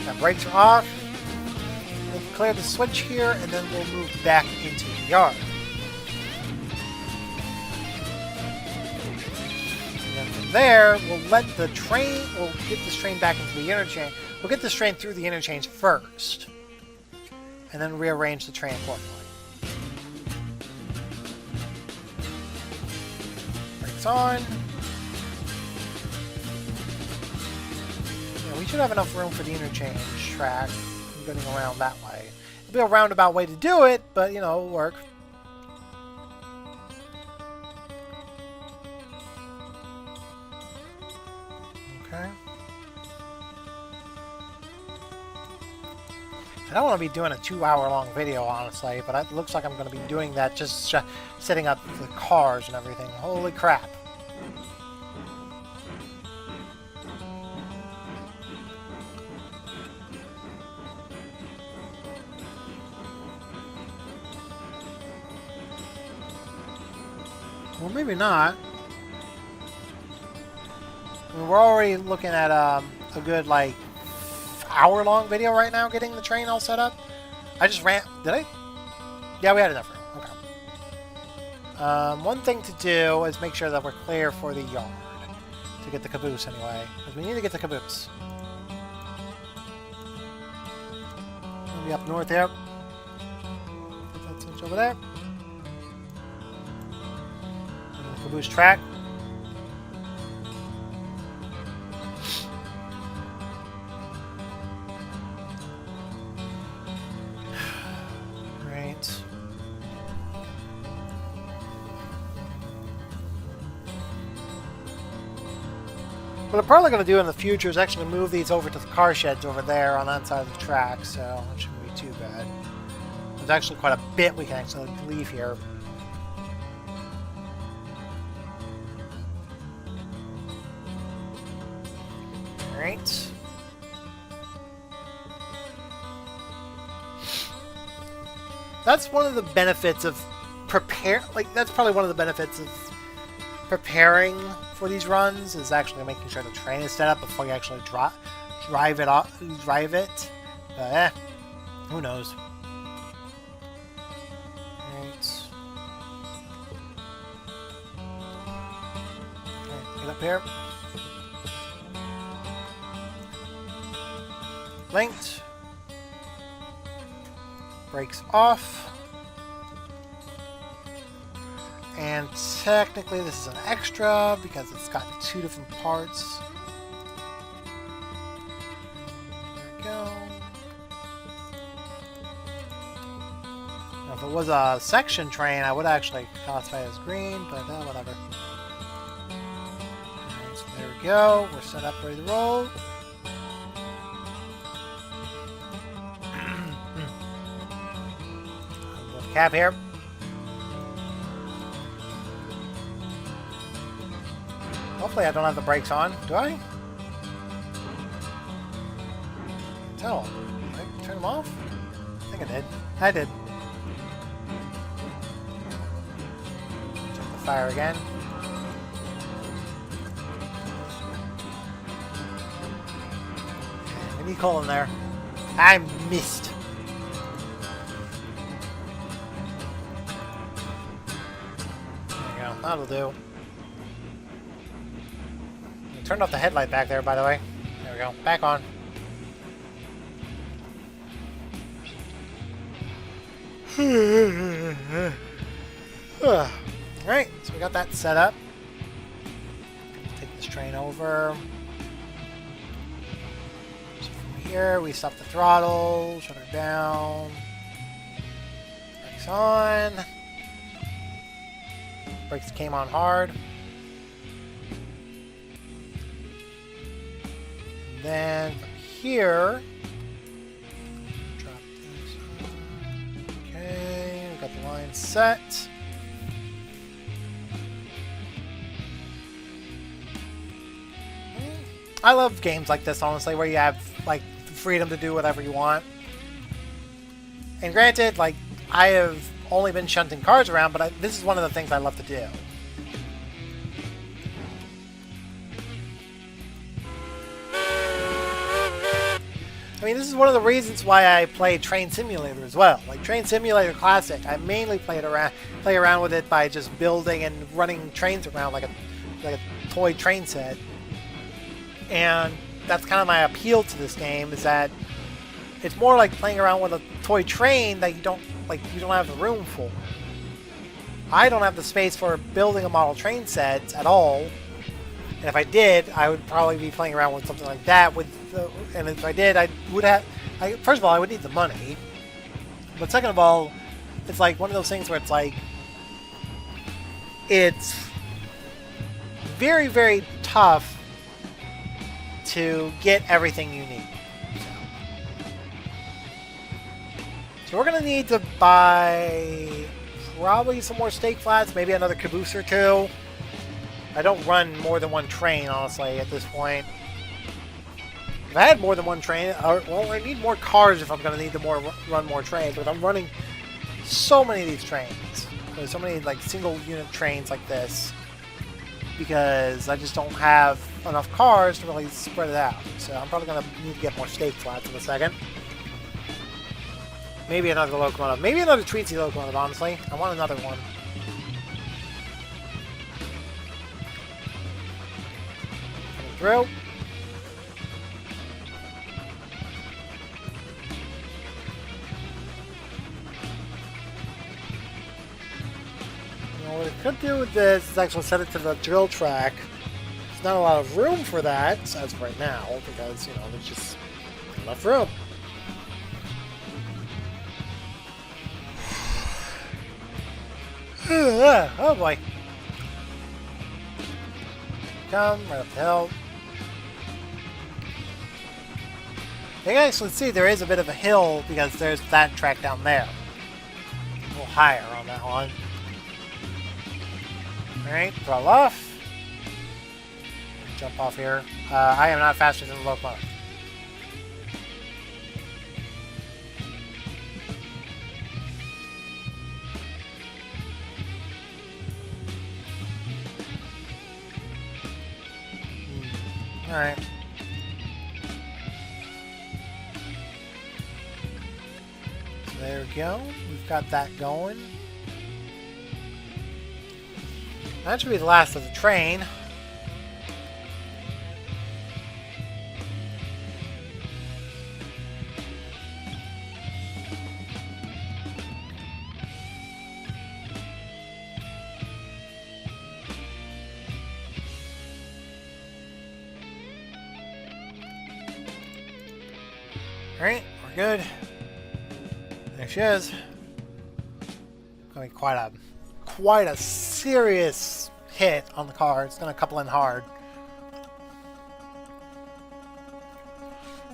That brakes are off. We'll clear the switch here, and then we'll move back into the yard. And then from there, we'll let the train. We'll get this train back into the interchange. We'll get this train through the interchange first, and then rearrange the train accordingly. Brakes on. We should have enough room for the interchange track getting around that way. It'll be a roundabout way to do it, but, you know, it'll work. Okay. I don't want to be doing a 2-hour-long video, honestly, but it looks like I'm going to be doing that, just setting up the cars and everything. Holy crap. Well, maybe not. I mean, we're already looking at a good, like, hour-long video right now getting the train all set up. I just ran... Did I? Yeah, we had enough room. Okay. One thing to do is make sure that we're clear for the yard. To get the caboose anyway. Because we need to get the caboose. We'll be up north here. Put that switch over there. And the caboose track. Right. What I'm probably going to do in the future is actually move these over to the car sheds over there on that side of the track, so it shouldn't be too bad. There's actually quite a bit we can actually leave here. Alright. That's one of the benefits of that's probably one of the benefits of preparing for these runs is actually making sure the train is set up before you actually drive it. But who knows? Right. Okay, get up here. Linked. Brakes off. And technically this is an extra because it's got two different parts. There we go. Now, if it was a section train, I would actually classify it as green, but whatever. Right, so there we go. We're set up, ready to roll. Cab here. Hopefully I don't have the brakes on. Do I? Tell. Did I turn them off? I think I did. I did. Check the fire again. We need coal in there. I missed. There you go. That'll do. Turned off the headlight back there, by the way. There we go. Back on. Alright, so we got that set up. Take this train over. So from here, we stop the throttle, shut her down. Brakes on. Brakes came on hard. Then from here, drop these. Okay, we got the line set. I love games like this, honestly, where you have like the freedom to do whatever you want. And granted, like I have only been shunting cars around, but this is one of the things I love to do. I mean, this is one of the reasons why I play Train Simulator as well. Like Train Simulator Classic, I mainly play around with it by just building and running trains around like a toy train set. And that's kind of my appeal to this game, is that it's more like playing around with a toy train that you don't have the room for. I don't have the space for building a model train set at all. And if I did, I would probably be playing around with something like that. And if I did, first of all, I would need the money. But second of all, it's like one of those things where it's like, it's very, very tough to get everything you need. So we're going to need to buy probably some more stake flats, maybe another caboose or two. I don't run more than one train, honestly, at this point. If I had more than one train, well, I need more cars if I'm going to need to run more trains, but I'm running so many of these trains. There's so many like single unit trains like this because I just don't have enough cars to really spread it out. So I'm probably going to need to get more stake flats in a second. Maybe another locomotive. Maybe another Treatsy locomotive, honestly. I want another one. through. What I could do with this is actually set it to the drill track. There's not a lot of room for that as of right now because, you know, there's just not enough room. Oh boy. Come right up the hill. You can actually see there is a bit of a hill because there's that track down there. A little higher on that one. Alright, throttle off. Jump off here. I am not faster than the locomotive. Alright. So there we go. We've got that going. That should be the last of the train. Alright, we're good. There she is. Gonna be quite a serious hit on the car. It's gonna couple in hard.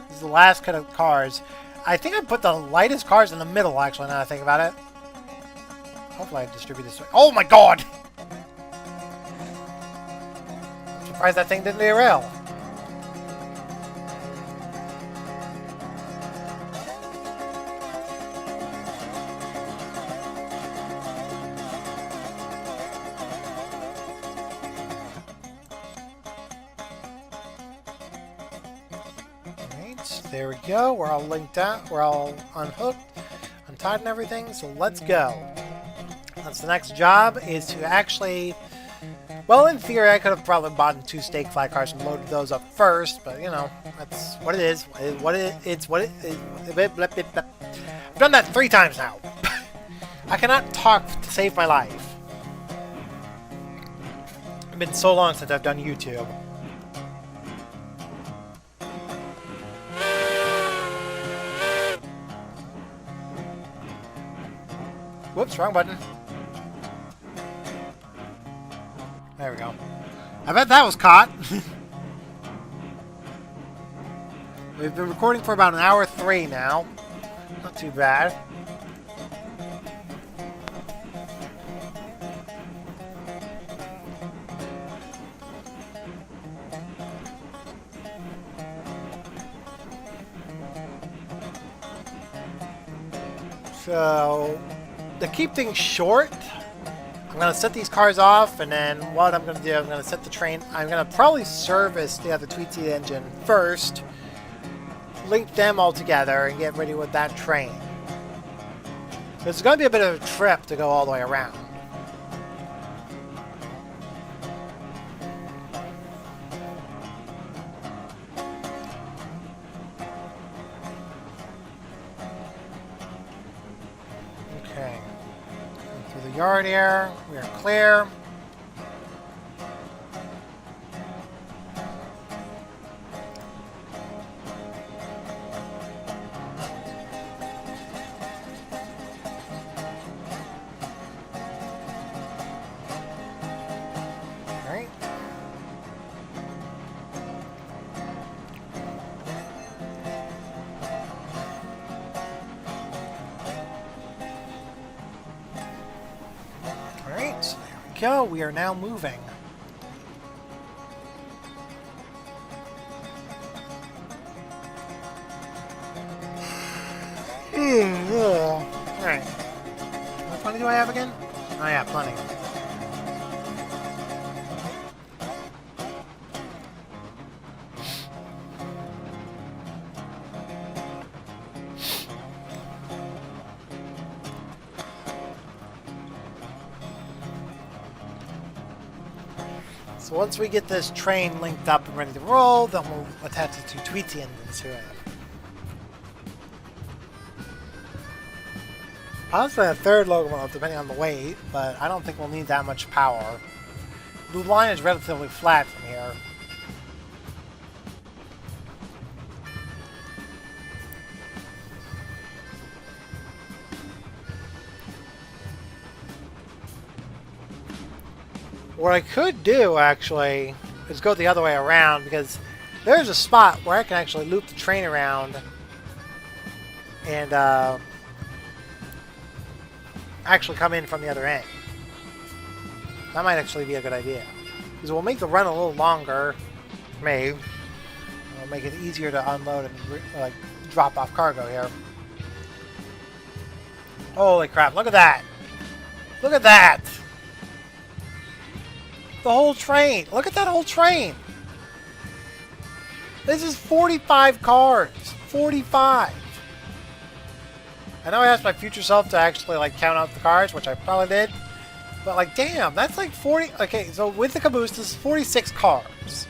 This is the last cut of cars. I think I put the lightest cars in the middle, actually, now I think about it. Hopefully I distribute this. Oh my god! I'm surprised that thing didn't derail. There we go. We're all linked out. We're all unhooked, untied and everything. So let's go. That's the next job is to actually... Well, in theory, I could have probably bought 2 stake fly cars and loaded those up first. But, you know, that's what it is. I've done that 3 times now. I cannot talk to save my life. It's been so long since I've done YouTube. Whoops, wrong button. There we go. I bet that was caught. We've been recording for about 1:03 now. Not too bad. So... to keep things short, I'm going to set these cars off, and then what I'm going to do, I'm going to set the train. I'm going to probably service the other Tweetseed engine first, link them all together, and get ready with that train. So it's going to be a bit of a trip to go all the way around. Okay. Through the yard here, we are clear. Alright. Alright, so there we go. We are now moving. Alright. How much money do I have again? Oh yeah, plenty. So So once we get this train linked up and ready to roll, then we'll attach it to Tweety engines to it. Possibly a third locomotive, depending on the weight, but I don't think we'll need that much power. The line is relatively flat from here. What I could do, actually, is go the other way around, because there's a spot where I can actually loop the train around and actually come in from the other end. That might actually be a good idea, because we'll make the run a little longer for me. It'll make it easier to unload and like drop off cargo here. Holy crap, look at that! Look at that! The whole train! Look at that whole train! This is 45 cars! 45! I know I asked my future self to actually like count out the cars, which I probably did. But like, damn, that's like 40... Okay, so with the caboose, this is 46 cars.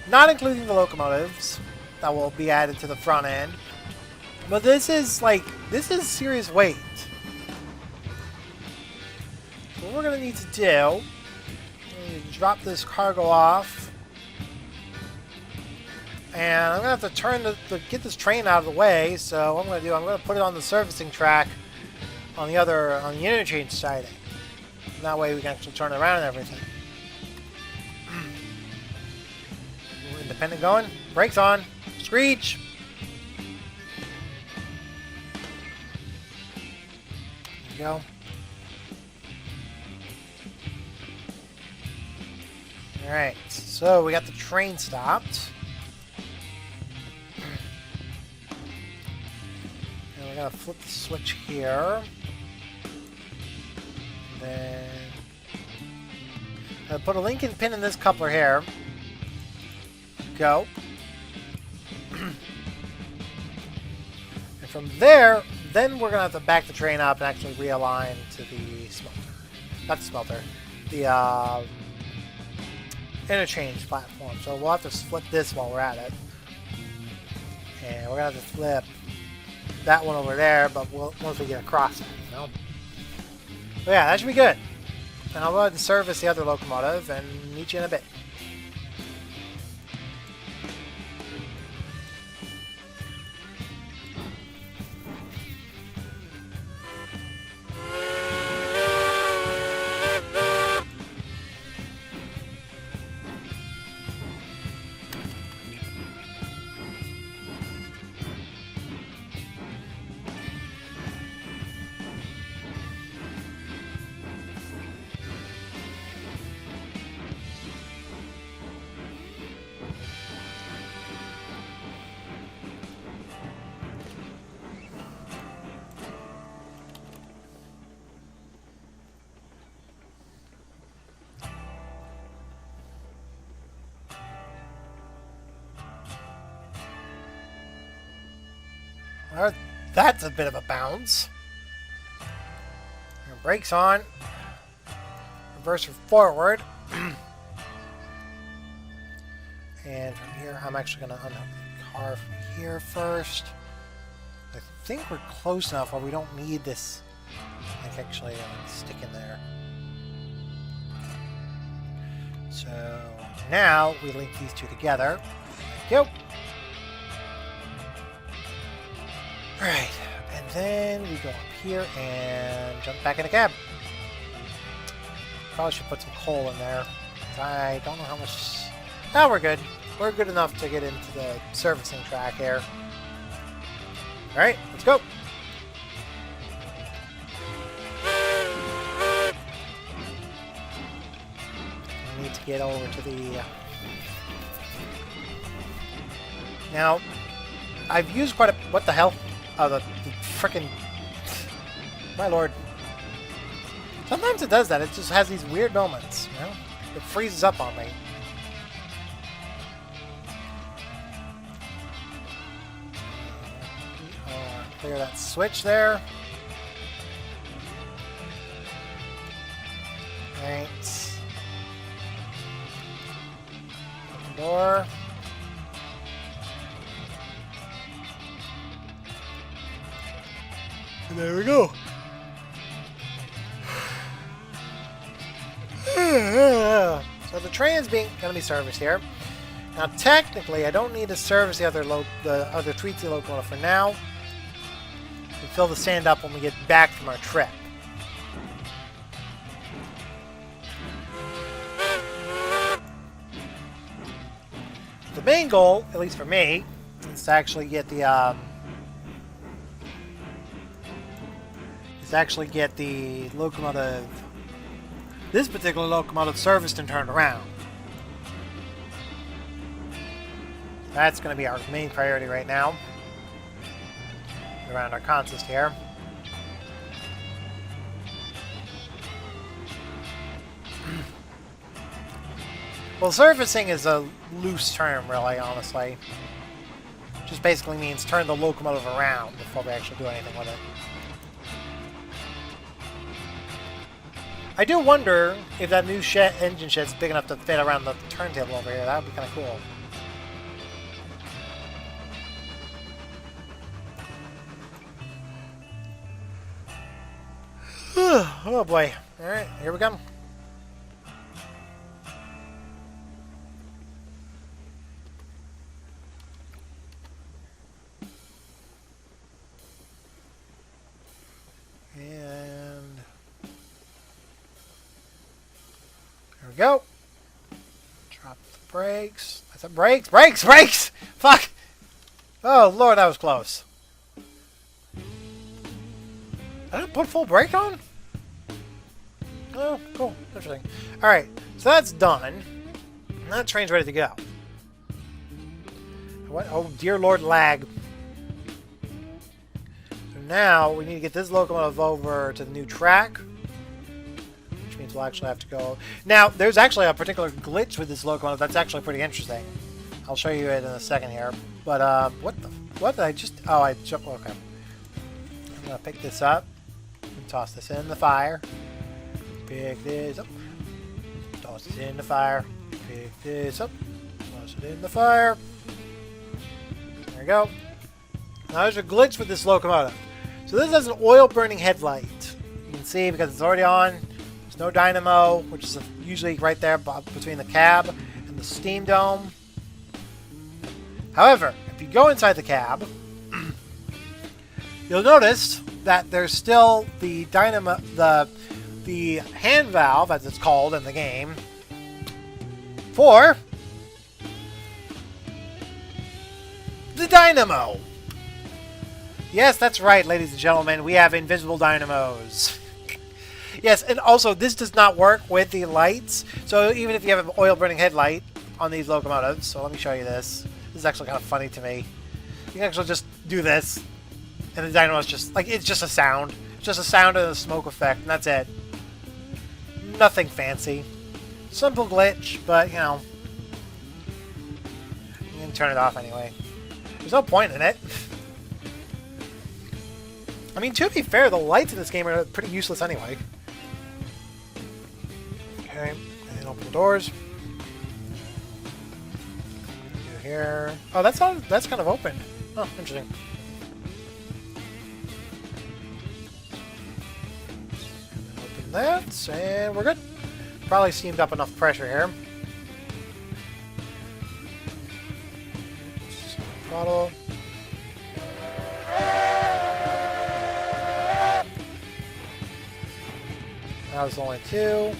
Not including the locomotives that will be added to the front end. But this is like, this is serious weight. So what we're going to need to do... drop this cargo off, and I'm gonna have to turn get this train out of the way. So what I'm gonna do, I'm gonna put it on the servicing track on the interchange siding. And that way we can actually turn it around and everything. Independent going, brakes on, screech. There you go. Alright, so we got the train stopped. And we gotta flip the switch here. And then I'll put a linking pin in this coupler here. Go. And from there, then we're gonna have to back the train up and actually realign to the smelter. Not the smelter. The interchange platform. So we'll have to flip this while we're at it. And we're going to have to flip that one over there, but once we get across it, you know? But yeah, that should be good. And I'll go ahead and service the other locomotive and meet you in a bit. Alright, that's a bit of a bounce. Your brakes on. Reverse forward. And from here, I'm actually going to unhook the car from here first. I think we're close enough where we don't need this, like, actually stick in there. So now we link these two together. Thank you. Alright, and then we go up here and jump back in the cab. Probably should put some coal in there. I don't know how much... No, we're good. We're good enough to get into the servicing track here. Alright, let's go. I need to get over to the... Now, I've used quite a... What the hell? Oh, the frickin'... My lord. Sometimes it does that. It just has these weird moments, you know? It freezes up on me. Clear that switch there. Right. Door. And there we go. So the train's going to be serviced here. Now, technically, I don't need to service the other 3T locomotive for now. We fill the sand up when we get back from our trip. The main goal, at least for me, is to actually get the locomotive. This particular locomotive serviced and turned around. That's going to be our main priority right now. Around our consist here. Well, servicing is a loose term, really, honestly. Just basically means turn the locomotive around before we actually do anything with it. I do wonder if that new engine shed is big enough to fit around the turntable over here. That would be kind of cool. Oh boy. Alright, here we go. And there we go. Drop the brakes. I said brakes! Brakes! Brakes! Fuck! Oh lord, that was close. I didn't put full brake on? Oh, cool. Interesting. Alright, so that's done. And that train's ready to go. What? Oh, dear lord, lag. So now, we need to get this locomotive over to the new track. Which means we'll actually have to go... Now, there's actually a particular glitch with this locomotive that's actually pretty interesting. I'll show you it in a second here. But, what the... What did I just... Oh, I jumped... Okay. I'm gonna pick this up. And toss this in the fire. Pick this up. Toss it in the fire. Pick this up. Toss it in the fire. There we go. Now there's a glitch with this locomotive. So this has an oil burning headlight. You can see because it's already on. There's no dynamo, which is usually right there between the cab and the steam dome. However, if you go inside the cab, you'll notice that there's still the dynamo, the hand valve, as it's called in the game, for the dynamo. Yes, that's right, ladies and gentlemen. We have invisible dynamos. Yes, and also this does not work with the lights. So even if you have an oil burning headlight on these locomotives, so let me show you this. This is actually kind of funny to me. You can actually just do this, and the dynamo is just like, it's just a sound. It's just a sound and a smoke effect, and that's it. Nothing fancy. Simple glitch, but you know, you can turn it off anyway. There's no point in it. I mean, to be fair, the lights in this game are pretty useless anyway. Okay, and then open the doors. Do here. Oh, that's kind of open. Oh, interesting. Open that, and we're good. Probably steamed up enough pressure here. Throttle. That was only 2.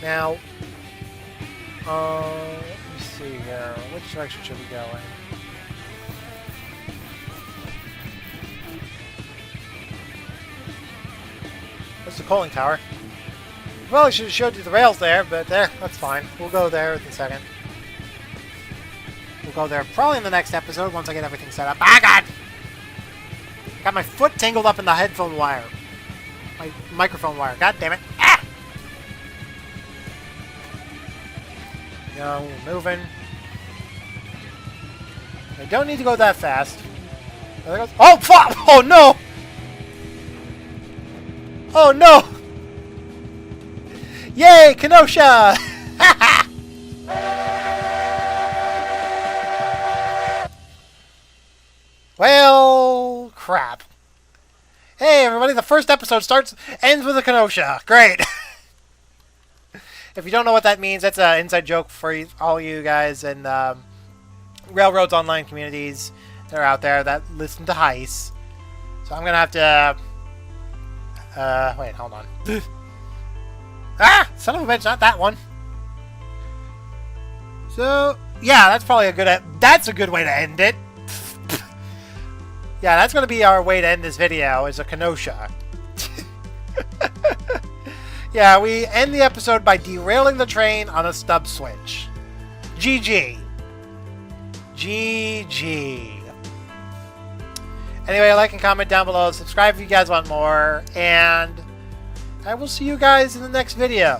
Now, let me see here. Which direction should we go in? That's the coaling tower. Probably should have showed you the rails there, but there, that's fine. We'll go there in a second. We'll go there probably in the next episode once I get everything set up. Ah, God! Got my foot tangled up in the headphone wire. My microphone wire. God damn it. Ah! Go, we're moving. I don't need to go that fast. There goes. Oh, fuck! Oh, no! Oh, no! Yay, Kenosha! crap. Hey, everybody, the first episode ends with a Kenosha. Great. If you don't know what that means, that's an inside joke for all you guys in Railroads online communities that are out there that listen to Heist. So I'm going to have to... wait, hold on. Ah! Son of a bitch, not that one. So, yeah, that's probably that's a good way to end it. Yeah, that's going to be our way to end this video, is a Kenosha. Yeah, we end the episode by derailing the train on a stub switch. GG. GG. Anyway, like and comment down below. Subscribe if you guys want more. And I will see you guys in the next video.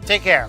Take care.